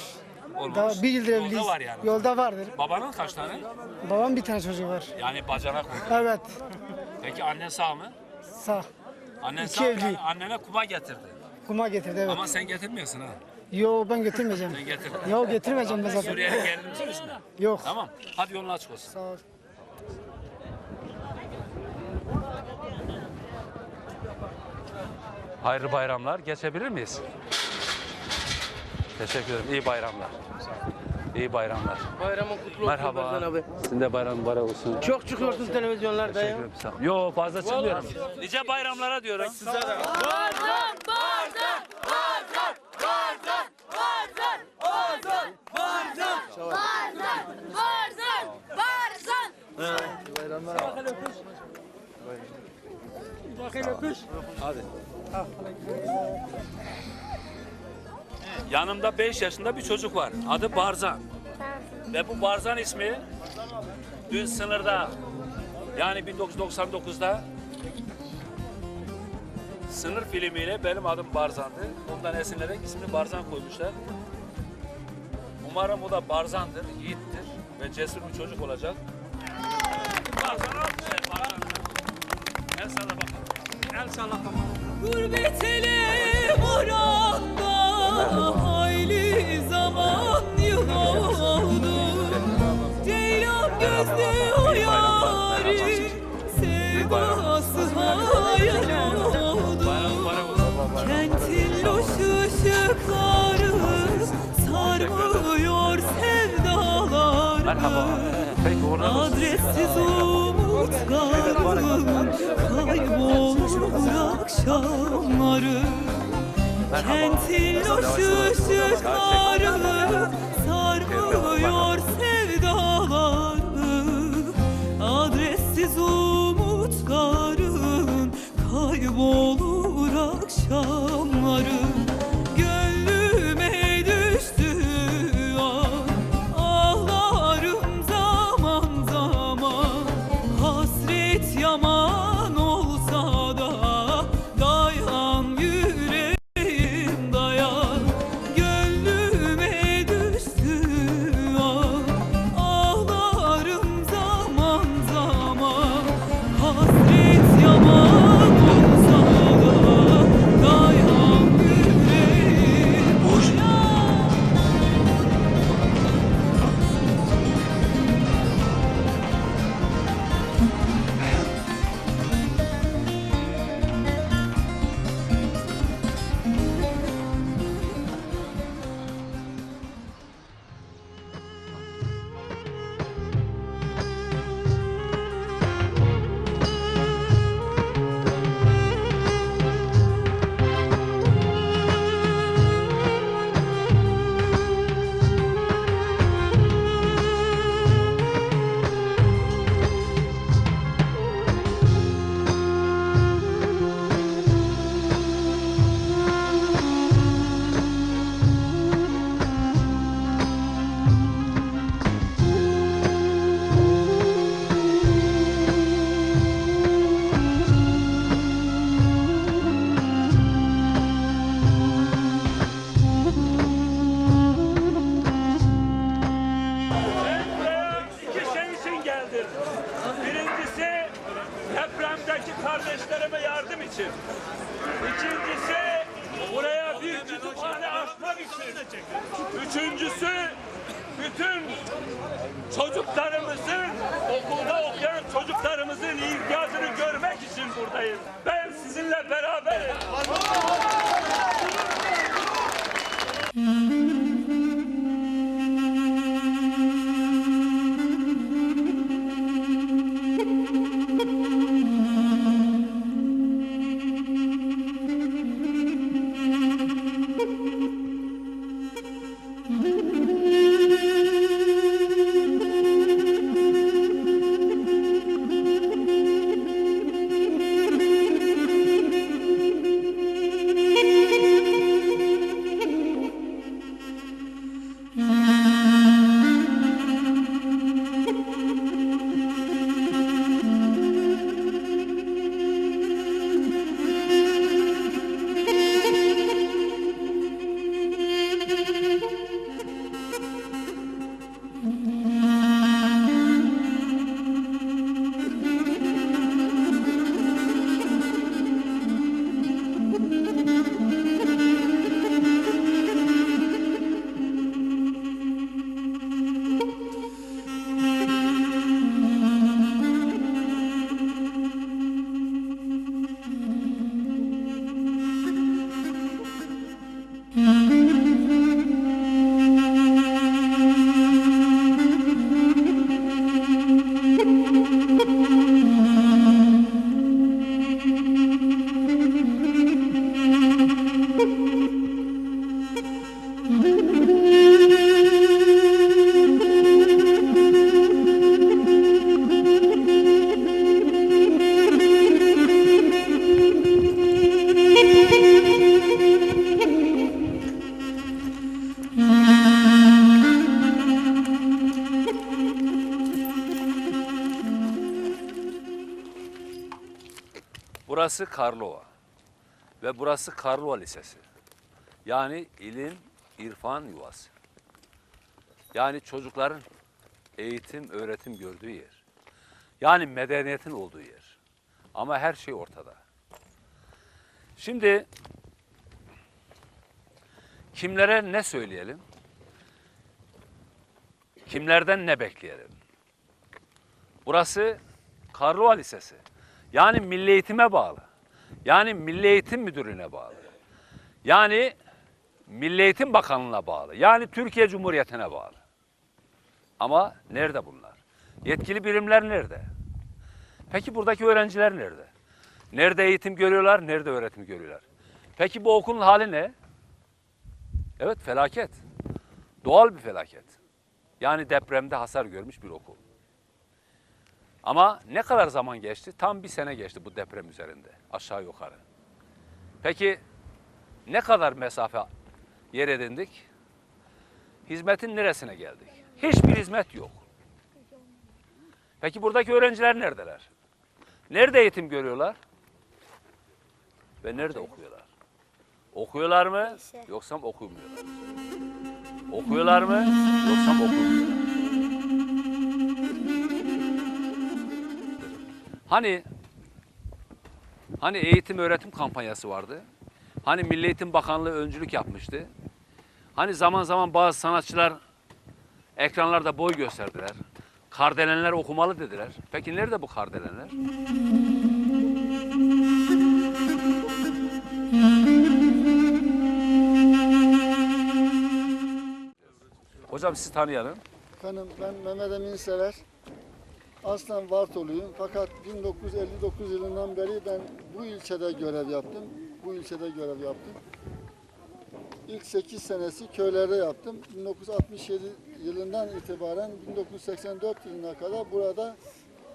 Olmamış. Daha 1 yıldır evliyiz. Yolda var yani. Yolda vardır. Babanın kaç tane? Babam bir tane çocuğu var. Yani bacanak oldu. Evet. Peki annen sağ mı? Sağ. Annen İki sağ evli. yani annene kuma getirdi. Kuma getirdi evet. Ama sen getirmiyorsun ha. Yo ben getirmeyeceğim. Sen getir. Yo getirmeyeceğim ben zaten. Suriye'nin gelin misin? Yok. Tamam. Hadi yolun açık olsun. Sağ ol. Hayırlı bayramlar. Geçebilir miyiz? Teşekkür ederim. İyi bayramlar. İyi bayramlar. Bayramın kutlu olsun Merhaba. Barzan abi. Sizin de bayram mübarek olsun. Çok çıkıyorsun televizyonlarda ya. Yo fazla çıkmıyorum. Nice bayramlara diyorum. Size de. Barzan, Barzan, Barzan, Barzan, Barzan, Barzan, Barzan, Barzan, Barzan, Barzan. Hadi. Yanımda 5 yaşında bir çocuk var. Adı Barzan. Ve bu Barzan ismi dün sınırda yani 1999'da sınır filmiyle benim adım Barzan'dı. Bundan esinlenerek ismini Barzan koymuşlar. Umarım o da Barzan'dır, yiğittir ve cesur bir çocuk olacak. Barzan Barzan. El salla bakalım. El salla bakalım. Gurbet ele oranda hayli zaman yoldu. Ceylan gözlü o yâri sevdası hayal oldu. Kentin loş ışıkları sarmıyor sevdalarımı. Adressiz umutlarım kaybolur akşamları. Kentin loş ışıkları sarmıyor sevdalarımı. Adressiz umutlarım kaybolur akşamları. Gönlüme düştü ağlarım zaman zaman. Hasret yaman olsa da dayan yüreğim dayan. Gönlüme düştü ağlarım zaman zaman. Hasret yaman olsa da dayan yüreğim dayan. Üçüncüsü, bütün çocuklarımızın, okulda okuyan çocuklarımızın ihtiyacını görmek için buradayız. Ben sizinle beraberim. Burası Karlova ve burası Karlova Lisesi. Yani ilim, irfan yuvası. Yani çocukların eğitim, öğretim gördüğü yer. Yani medeniyetin olduğu yer. Ama her şey ortada. Şimdi kimlere ne söyleyelim? Kimlerden ne bekleyelim? Burası Karlova Lisesi. Yani Milli Eğitim'e bağlı. Yani Milli Eğitim Müdürlüğü'ne bağlı. Yani Milli Eğitim Bakanlığı'na bağlı. Yani Türkiye Cumhuriyeti'ne bağlı. Ama nerede bunlar? Yetkili birimler nerede? Peki buradaki öğrenciler nerede? Nerede eğitim görüyorlar, nerede öğretim görüyorlar? Peki bu okulun hali ne? Evet, felaket. Doğal bir felaket. Yani depremde hasar görmüş bir okul. Ama ne kadar zaman geçti? Tam 1 sene geçti bu deprem üzerinde, aşağı yukarı. Peki ne kadar mesafe yer edindik? Hizmetin neresine geldik? Hiçbir hizmet yok. Peki buradaki öğrenciler neredeler? Nerede eğitim görüyorlar? Ve nerede okuyorlar? Okuyorlar mı yoksa okumuyorlar? Okuyorlar mı yoksa okumuyorlar? Hani eğitim öğretim kampanyası vardı? Hani Milli Eğitim Bakanlığı öncülük yapmıştı? Hani zaman zaman bazı sanatçılar ekranlarda boy gösterdiler. Kardelenler okumalı dediler. Peki nerede bu kardelenler? Hocam sizi tanıyalım. Efendim ben Mehmet Emin Sever. Aslen Vartoluyum fakat 1959 yılından beri ben bu ilçede görev yaptım. İlk 8 senesi köylerde yaptım. 1967 yılından itibaren 1984 yılına kadar burada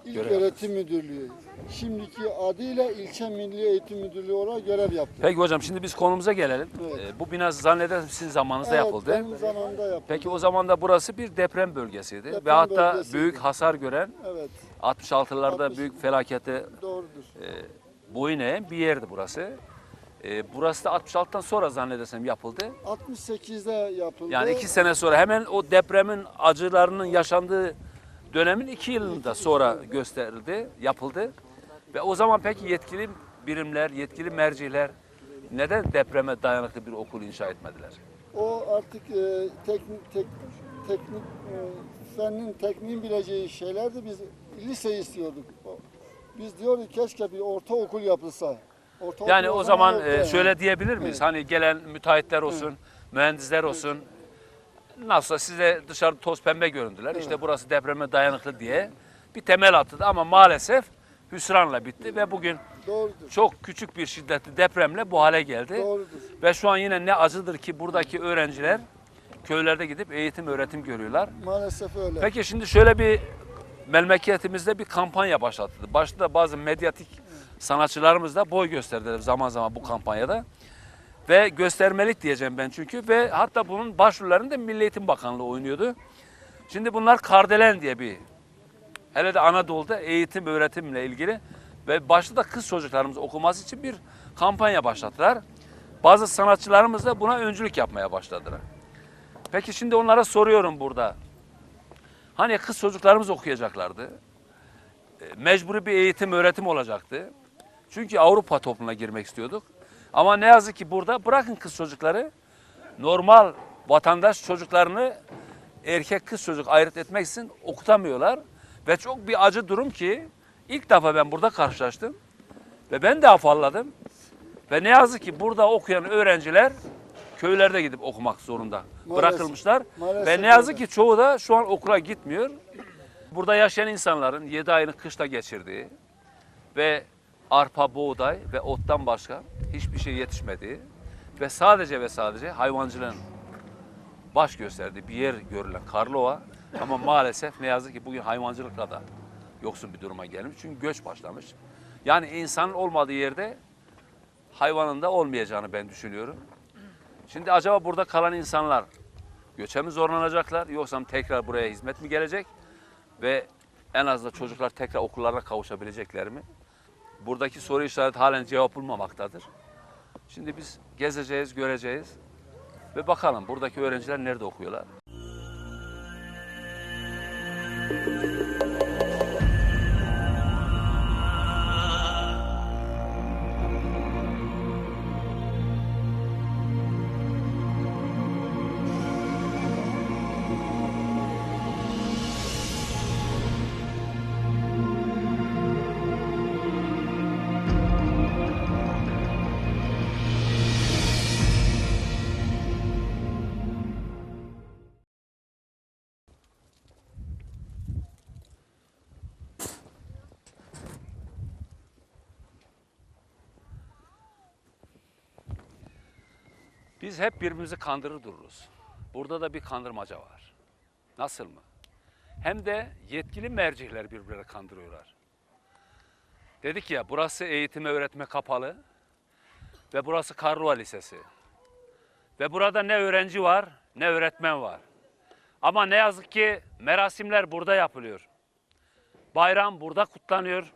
İl Öğretim Müdürlüğü. Şimdiki adıyla İlçe Milli Eğitim Müdürlüğü olarak görev yaptım. Peki hocam şimdi biz konumuza gelelim. Evet. Bu bina zannedersem sizin zamanınızda yapıldı. Evet, benim zamanımda yapıldı. Peki o zaman da burası bir deprem bölgesiydi. Deprem ve hatta bölgesiydi. büyük hasar gören, Evet. 66'larda büyük felakete Doğrudur. boyun eğen bir yerdi burası. Burası da 66'tan sonra zannedersem yapıldı. 68'de yapıldı. Yani 2 sene sonra hemen o depremin acılarının yaşandığı dönemin 2 yılında sonra gösterildi, yapıldı. Ve o zaman peki yetkili birimler, yetkili merciler neden depreme dayanıklı bir okul inşa etmediler? O artık fennin, tekniğin bileceği şeylerdi. Biz lise istiyorduk. Biz diyorduk keşke bir ortaokul yapılsa. Ortaokul Yani o zaman yoktu yani. şöyle diyebilir miyiz? Evet. Hani gelen müteahhitler olsun, mühendisler olsun. Nasılsa size dışarı toz pembe göründüler. İşte burası depreme dayanıklı diye bir temel attı ama maalesef hüsranla bitti ve bugün çok küçük bir şiddetli depremle bu hale geldi. Doğrudur. Ve şu an yine ne acıdır ki buradaki öğrenciler köylerde gidip eğitim öğretim görüyorlar. Maalesef öyle. Peki şimdi şöyle bir memleketimizde bir kampanya başlatıldı. Başta bazı medyatik sanatçılarımız da boy gösterdiler zaman zaman bu kampanyada. Ve göstermelik diyeceğim ben çünkü ve hatta bunun başrollerinde Milli Eğitim Bakanlığı oynuyordu. Şimdi bunlar Kardelen diye bir, hele de Anadolu'da eğitim öğretimle ilgili ve başta da kız çocuklarımız okuması için bir kampanya başlattılar. Bazı sanatçılarımız da buna öncülük yapmaya başladılar. Peki şimdi onlara soruyorum burada. Hani kız çocuklarımız okuyacaklardı. Mecburi bir eğitim öğretim olacaktı. Çünkü Avrupa toplumuna girmek istiyorduk. Ama ne yazık ki burada bırakın kız çocukları, normal vatandaş çocuklarını erkek kız çocuk ayırt etmek için okutamıyorlar. Ve çok bir acı durum ki ilk defa ben burada karşılaştım. Ve ben de afalladım. Ve ne yazık ki burada okuyan öğrenciler köylerde gidip okumak zorunda bırakılmışlar. Maalesef Ve ne yazık ki çoğu da şu an okula gitmiyor. Burada yaşayan insanların 7 ayını kışta geçirdiği ve arpa, buğday ve ottan başka hiçbir şey yetişmediği ve sadece hayvancılığın baş gösterdiği bir yer görülen Karlova, ama maalesef ne yazık ki bugün hayvancılıkla da yoksun bir duruma gelmiş. Çünkü göç başlamış. Yani insanın olmadığı yerde hayvanın da olmayacağını ben düşünüyorum. Şimdi acaba burada kalan insanlar göçe mi zorlanacaklar, yoksa tekrar buraya hizmet mi gelecek ve en azından çocuklar tekrar okullarına kavuşabilecekler mi? Buradaki soru işareti halen cevap bulmamaktadır. Şimdi biz gezeceğiz, göreceğiz ve bakalım buradaki öğrenciler nerede okuyorlar. Biz hep birbirimizi kandırır dururuz. Burada da bir kandırmaca var. Nasıl mı? Hem de yetkili mercihler birbirine kandırıyorlar. Dedik ya, burası eğitime öğretime kapalı ve burası Karlova Lisesi. Ve burada ne öğrenci var ne öğretmen var. Ama ne yazık ki merasimler burada yapılıyor. Bayram burada kutlanıyor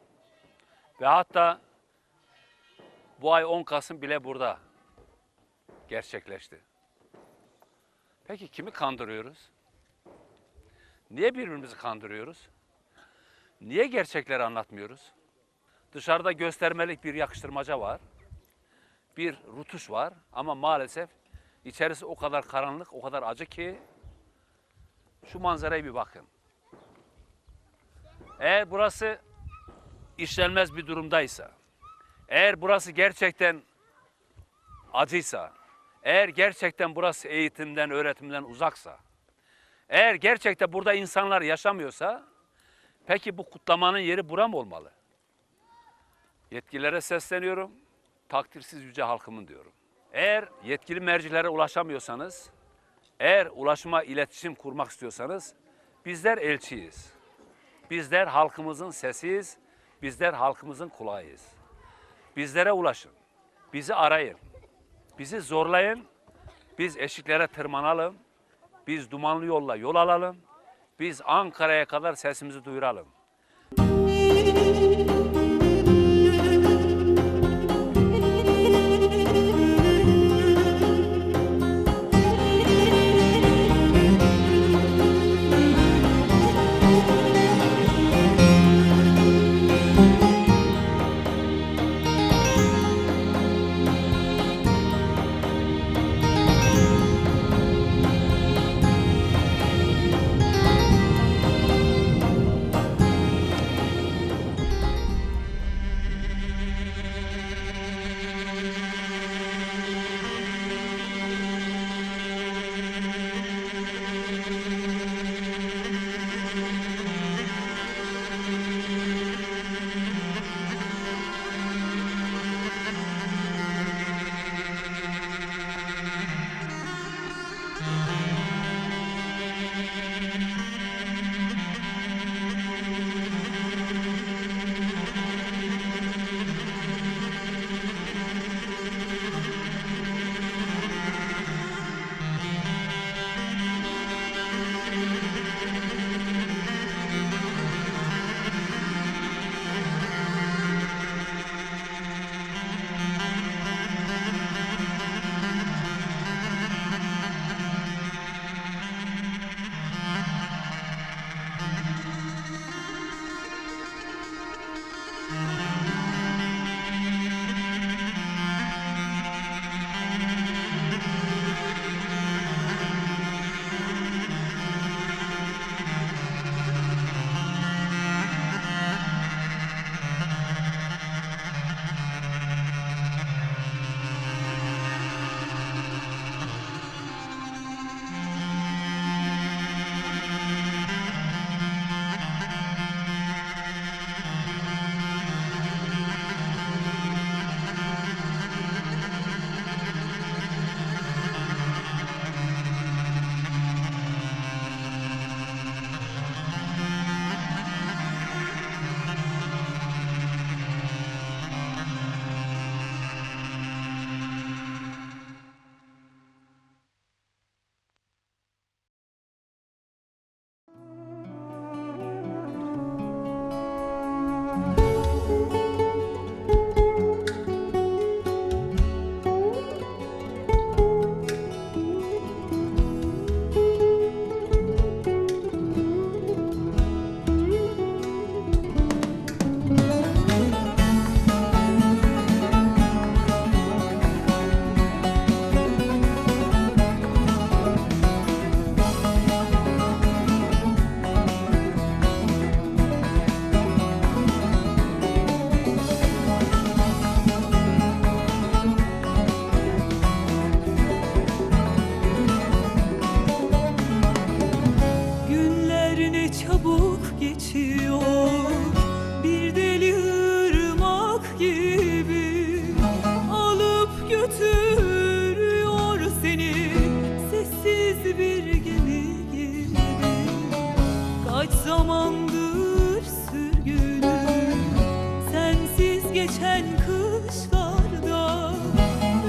ve hatta bu ay 10 Kasım bile burada gerçekleşti. Peki kimi kandırıyoruz? Niye birbirimizi kandırıyoruz? Niye gerçekleri anlatmıyoruz? Dışarıda göstermelik bir yakıştırmaca var. Bir rutuş var ama maalesef içerisi o kadar karanlık, o kadar acı ki şu manzaraya bir bakın. Eğer burası işlenmez bir durumdaysa, eğer burası gerçekten acıysa, eğer gerçekten burası eğitimden, öğretimden uzaksa, eğer gerçekten burada insanlar yaşamıyorsa, peki bu kutlamanın yeri bura mı olmalı? Yetkililere sesleniyorum, takdirsiz yüce halkımın diyorum. Eğer yetkili mercilere ulaşamıyorsanız, eğer ulaşma, iletişim kurmak istiyorsanız, bizler elçiyiz. Bizler halkımızın sesiyiz, bizler halkımızın kulağıyız. Bizlere ulaşın, bizi arayın, bizi zorlayın, biz eşiklere tırmanalım, biz dumanlı yolla yol alalım, biz Ankara'ya kadar sesimizi duyuralım.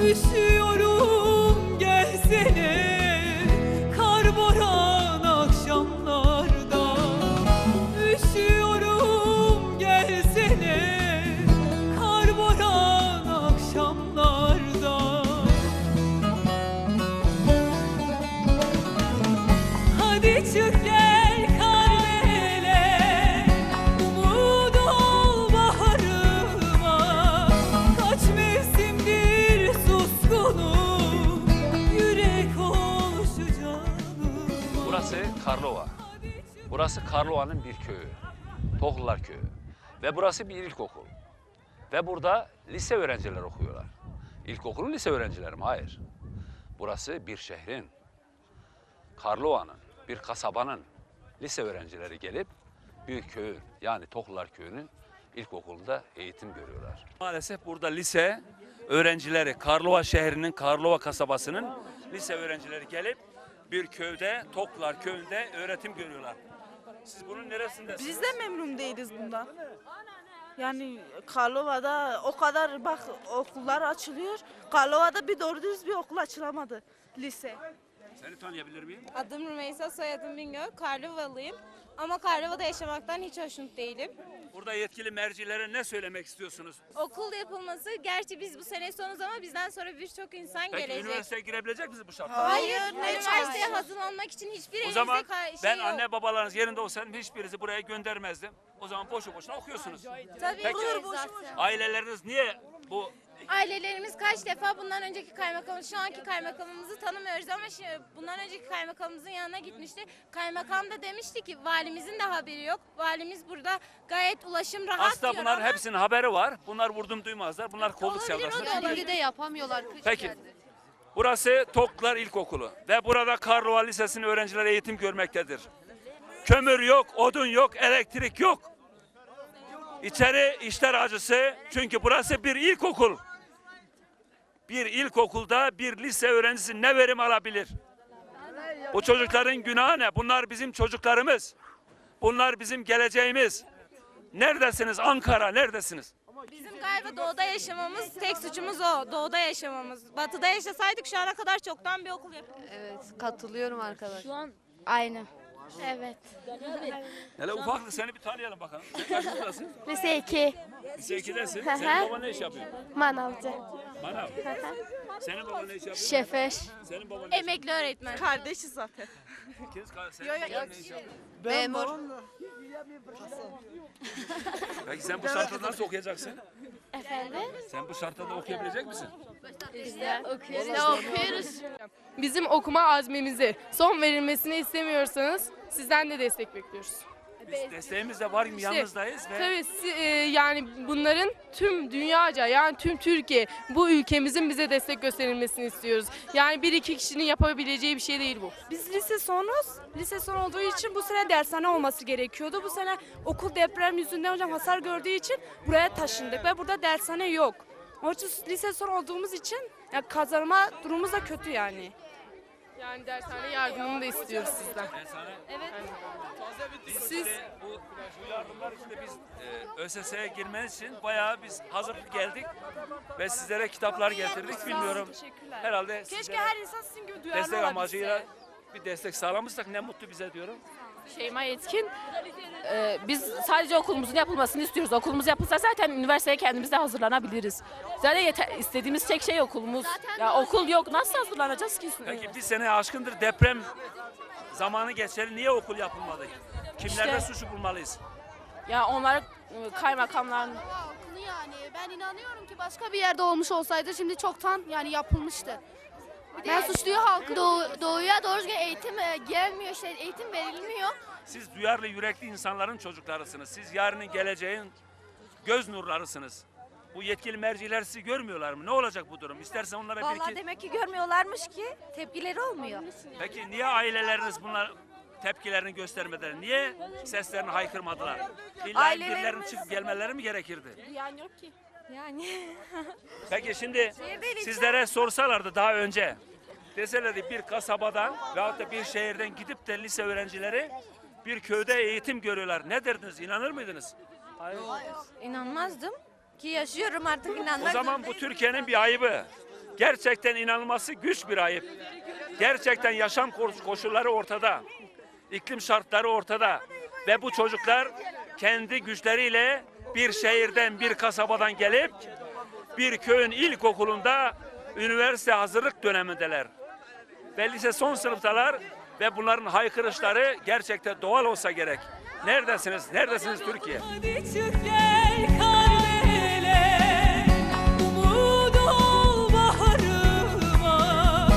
Üşüyorum gelsene kar boran akşamlarda. Üşüyorum gelsene kar boran akşamlarda. Hadi çık gel kahvele, umut ol baharıma. Kaç mevsimdir suskunum, yürek ol şu canıma. Burası Karlova. Burası Karlova'nın bir köyü. Tohlular Köyü. Ve burası bir ilkokul. Ve burada lise öğrencileri okuyorlar. İlkokulun lise öğrencileri mi? Hayır. Burası bir şehrin, Karlova'nın, bir kasabanın lise öğrencileri gelip bir köyün, yani Tohlular Köyü'nün ilkokulunda eğitim görüyorlar. Maalesef burada lise öğrencileri, Karlova şehrinin, Karlova kasabasının lise öğrencileri gelip bir köyde, Tohlular Köyü'nde öğretim görüyorlar. Siz bunun neresindesiniz? Biz de memnun değiliz bundan. Yani Karlova'da o kadar bak okullar açılıyor. Karlova'da bir doğru düz bir okul açılamadı. Lise. Seni tanıyabilir miyim? Adım Rümeysa, soyadım Bingöl. Karlovalıyım. Ama Karlova'da yaşamaktan hiç hoşnut değilim. Burada yetkili mercilere ne söylemek istiyorsunuz? Okul yapılması, gerçi biz bu sene sonuz ama bizden sonra birçok insan Peki gelecek. üniversiteye girebilecek misiniz bu şartlarda? Hayır, üniversiteye hazırlanmak için O hiçbirimizde zaman ben yok. anne babalarınız yerinde olsaydım hiçbirinizi buraya göndermezdim. O zaman boşu boşuna okuyorsunuz. Tabii Peki ki zaten. aileleriniz niye bu Ailelerimiz kaç defa bundan önceki kaymakamımız, şu anki kaymakamımızı tanımıyoruz ama şimdi bundan önceki kaymakamımızın yanına gitmişti. Kaymakam da demişti ki valimizin de haberi yok. Valimiz burada gayet ulaşım rahat aslında diyor bunlar ama hepsinin haberi var. Bunlar vurdum duymazlar. Bunlar kolluk sevdası. de yapamıyorlar. Peki. Burası Tohlular İlkokulu ve burada Karlova Lisesi'nin öğrencileri eğitim görmektedir. Kömür yok, odun yok, elektrik yok. İçeri işler acısı çünkü burası bir ilkokul. Bir ilkokulda bir lise öğrencisi ne verim alabilir? Bu çocukların günahı ne? Bunlar bizim çocuklarımız. Bunlar bizim geleceğimiz. Neredesiniz Ankara, neredesiniz? Bizim galiba doğuda yaşamamız, tek suçumuz o. Doğuda yaşamamız. Batıda yaşasaydık şu ana kadar çoktan bir okul yapılırdı. Evet, katılıyorum arkadaş. Şu an aynı. Evet. Hele ufaklık seni bir tanıyalım bakalım. Sen kaç yaşındasın? Lise 2. Lise 2'desin. Hı hı. Senin baban ne iş yapıyor? Manavcı. Manav. Senin baban ne iş yapıyor? Şoför. Senin baban ne iş Emekli öğretmen. Kardeşiz zaten. yapıyor? Senin Yo, yo, baban yok. ne iş yapıyor? Memur. Peki sen bu şartlarda nasıl okuyacaksın? Efendim? Sen bu şartlarda okuyabilecek misin? Biz de okuyoruz. Bizim okuma azmimize son verilmesini istemiyorsanız sizden de destek bekliyoruz. Biz desteğimiz de var, yanınızdayız ve Tabii yani bunların tüm dünyaca yani tüm Türkiye bu ülkemizin bize destek gösterilmesini istiyoruz. Yani bir iki kişinin yapabileceği bir şey değil bu. Biz lise sonuz. Lise son olduğu için bu sene dershane olması gerekiyordu. Bu sene okul deprem yüzünden hocam hasar gördüğü için buraya taşındık ve burada dershane yok. O için lise son olduğumuz için ya kazanma durumumuz da kötü yani. Yani dershane yardımını da istiyoruz sizden. Evet. siz bu yardımlar için de biz ÖSS'ye girmeniz için bayağı biz hazırlık geldik ve sizlere kitaplar getirdik. Bilmiyorum. Herhalde Keşke her insan sizin gibi duyarlı destek olabilse. amacıyla bir destek sağlamışsak ne mutlu bize diyorum. Şeyma Yetkin, biz sadece okulumuzun yapılmasını istiyoruz. Okulumuz yapılsa zaten üniversiteye kendimiz de hazırlanabiliriz. Zaten istediğimiz tek şey okulumuz. Ya okul yok, nasıl hazırlanacağız ki? Peki bir sene aşkındır deprem zamanı geçeli niye okul yapılmadı? Kimlerde İşte- suçu bulmalıyız? Ya onlar kaymakamların... Okulu yani ben inanıyorum ki başka bir yerde olmuş olsaydı şimdi çoktan yani yapılmıştı. Ben suçluyu halkı. Doğuya doğru düzgün eğitim gelmiyor, işte eğitim verilmiyor. Siz duyarlı, yürekli insanların çocuklarısınız. Siz yarının geleceğin göz nurlarısınız. Bu yetkili merciler sizi görmüyorlar mı? Ne olacak bu durum? İstersen onlara bir Vallahi iki... demek ki görmüyorlarmış ki tepkileri olmuyor. Peki niye aileleriniz bunlar tepkilerini göstermediler? Niye seslerini haykırmadılar? İlla birilerinin çıkıp gelmeleri mi gerekirdi? Yani yok ki. Yani. Peki şimdi sizlere sorsalardı daha önce, deselerdi bir kasabadan veyahut da bir şehirden gidip de lise öğrencileri bir köyde eğitim görüyorlar. Ne derdiniz? İnanır mıydınız? İnanmazdım ki yaşıyorum artık inanmak O zaman bu Türkiye'nin bir ayıbı. Gerçekten inanılması güç bir ayıp. Gerçekten yaşam koşulları ortada. İklim şartları ortada. Ve bu çocuklar kendi güçleriyle bir şehirden, bir kasabadan gelip bir köyün ilkokulunda üniversite hazırlık dönemindeler. Ve lise son sınıftalar ve bunların haykırışları gerçekten doğal olsa gerek. Neredesiniz? Neredesiniz Türkiye? Hadi çık gel Karbele, umut ol baharıma.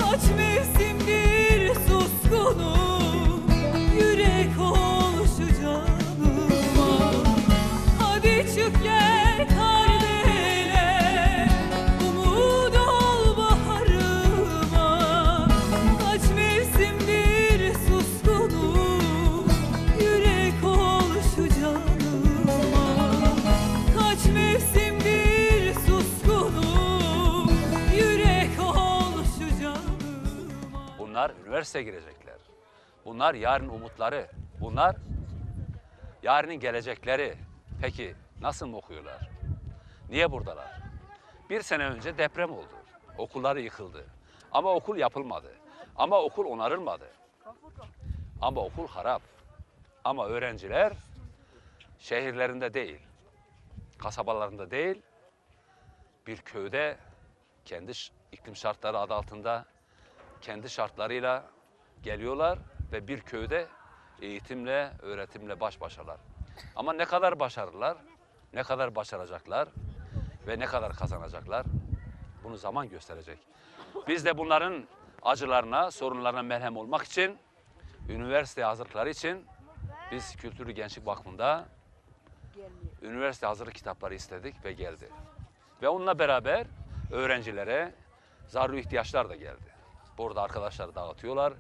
Kaç mevsimdir suskunum, yürek ol şu canıma. Hadi çık gel Karbele, umut ol baharıma. Kaç mevsimdir suskunum, yürek ol şu canıma. Kaç mevsimdir suskunum, yürek ol şu canıma. Bunlar üniversiteye girecekler. Bunlar yarın umutları. Bunlar yarının gelecekleri. Peki nasıl mı okuyorlar? Niye buradalar? Bir sene önce deprem oldu. Okulları yıkıldı. Ama okul yapılmadı. Ama okul onarılmadı. Ama okul harap. Ama öğrenciler şehirlerinde değil, kasabalarında değil, bir köyde kendi iklim şartları adı altında kendi şartlarıyla geliyorlar ve bir köyde eğitimle, öğretimle baş başalar. Ama ne kadar başarırlar, ne kadar başaracaklar ve ne kadar kazanacaklar bunu zaman gösterecek. Biz de bunların acılarına, sorunlarına merhem olmak için, üniversite hazırlıkları için biz Kültürlü Gençlik Vakfı'nda üniversite hazırlık kitapları istedik ve geldi. Ve onunla beraber öğrencilere zaruri ihtiyaçlar da geldi. Burada arkadaşlar dağıtıyorlar.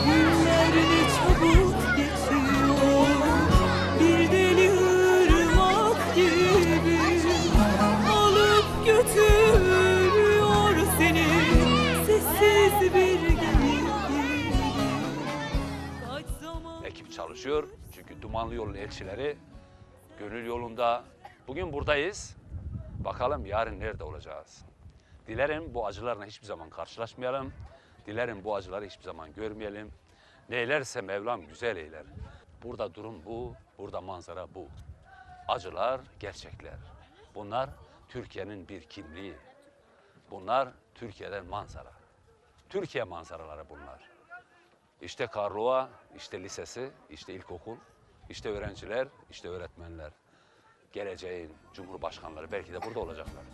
Günler ne çabuk geçiyor, bir deli ırmak gibi alıp götürüyor seni sessiz bir gemi gibi. Kaç zaman Ekip çalışıyor çünkü Dumanlı Yol'un elçileri gönül yolunda. Bugün buradayız. Bakalım yarın nerede olacağız? Dilerim bu acılarla hiçbir zaman karşılaşmayalım. Dilerim bu acıları hiçbir zaman görmeyelim. Neylerse Mevlam güzel eyler. Burada durum bu, burada manzara bu. Acılar, gerçekler. Bunlar Türkiye'nin bir kimliği. Bunlar Türkiye'den manzara. Türkiye manzaraları bunlar. İşte Karlova, işte lisesi, işte ilkokul, işte öğrenciler, işte öğretmenler. Geleceğin cumhurbaşkanları belki de burada olacaklar.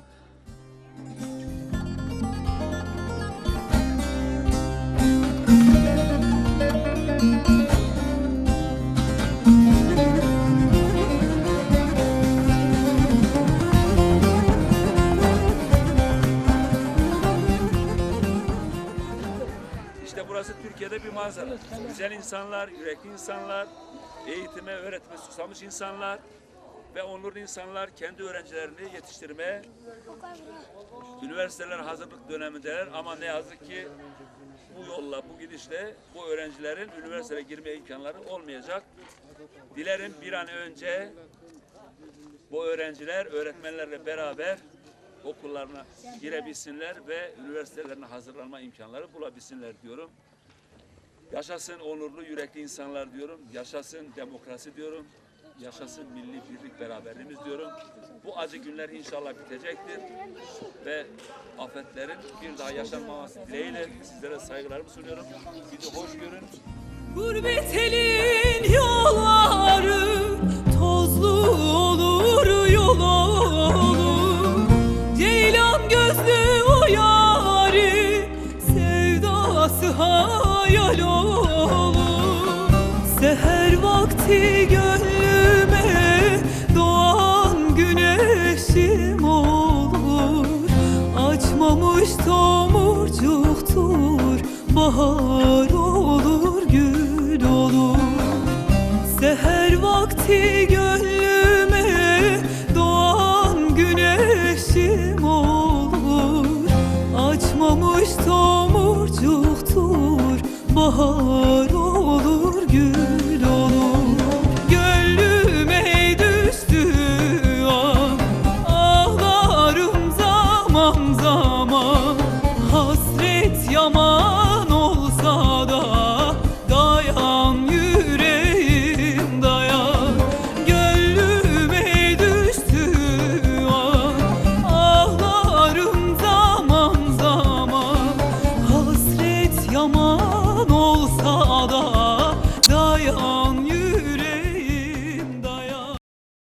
İşte burası Türkiye'de bir manzara. Güzel insanlar, yürekli insanlar, eğitime, öğretime susamış insanlar ve onurlu insanlar kendi öğrencilerini yetiştirmeye üniversiteler hazırlık dönemindeler. Ama ne yazık ki bu yolla, bu gidişle bu öğrencilerin üniversiteye girme imkanları olmayacak. Dilerim bir an önce bu öğrenciler öğretmenlerle beraber okullarına girebilsinler ve üniversitelerine hazırlanma imkanları bulabilsinler diyorum. Yaşasın onurlu, yürekli insanlar diyorum. Yaşasın demokrasi diyorum. Yaşasın milli birlik, beraberliğimiz diyorum. Bu acı günler inşallah bitecektir. Ve afetlerin bir daha yaşanmaması dileğiyle sizlere saygılarımı sunuyorum. Bir de hoş görün. gurbet elin yolları tozlu olur yol olur. Ceylan gözlü o yâri sevdası hayal olur. Seher vakti gönlüme doğan güneşim olur. Açmamış tomurcuktur bahar olur gül olur. hasreti gönlüme doğan güneşim olur. Açmamış tomurcuktur, bahar olur gül.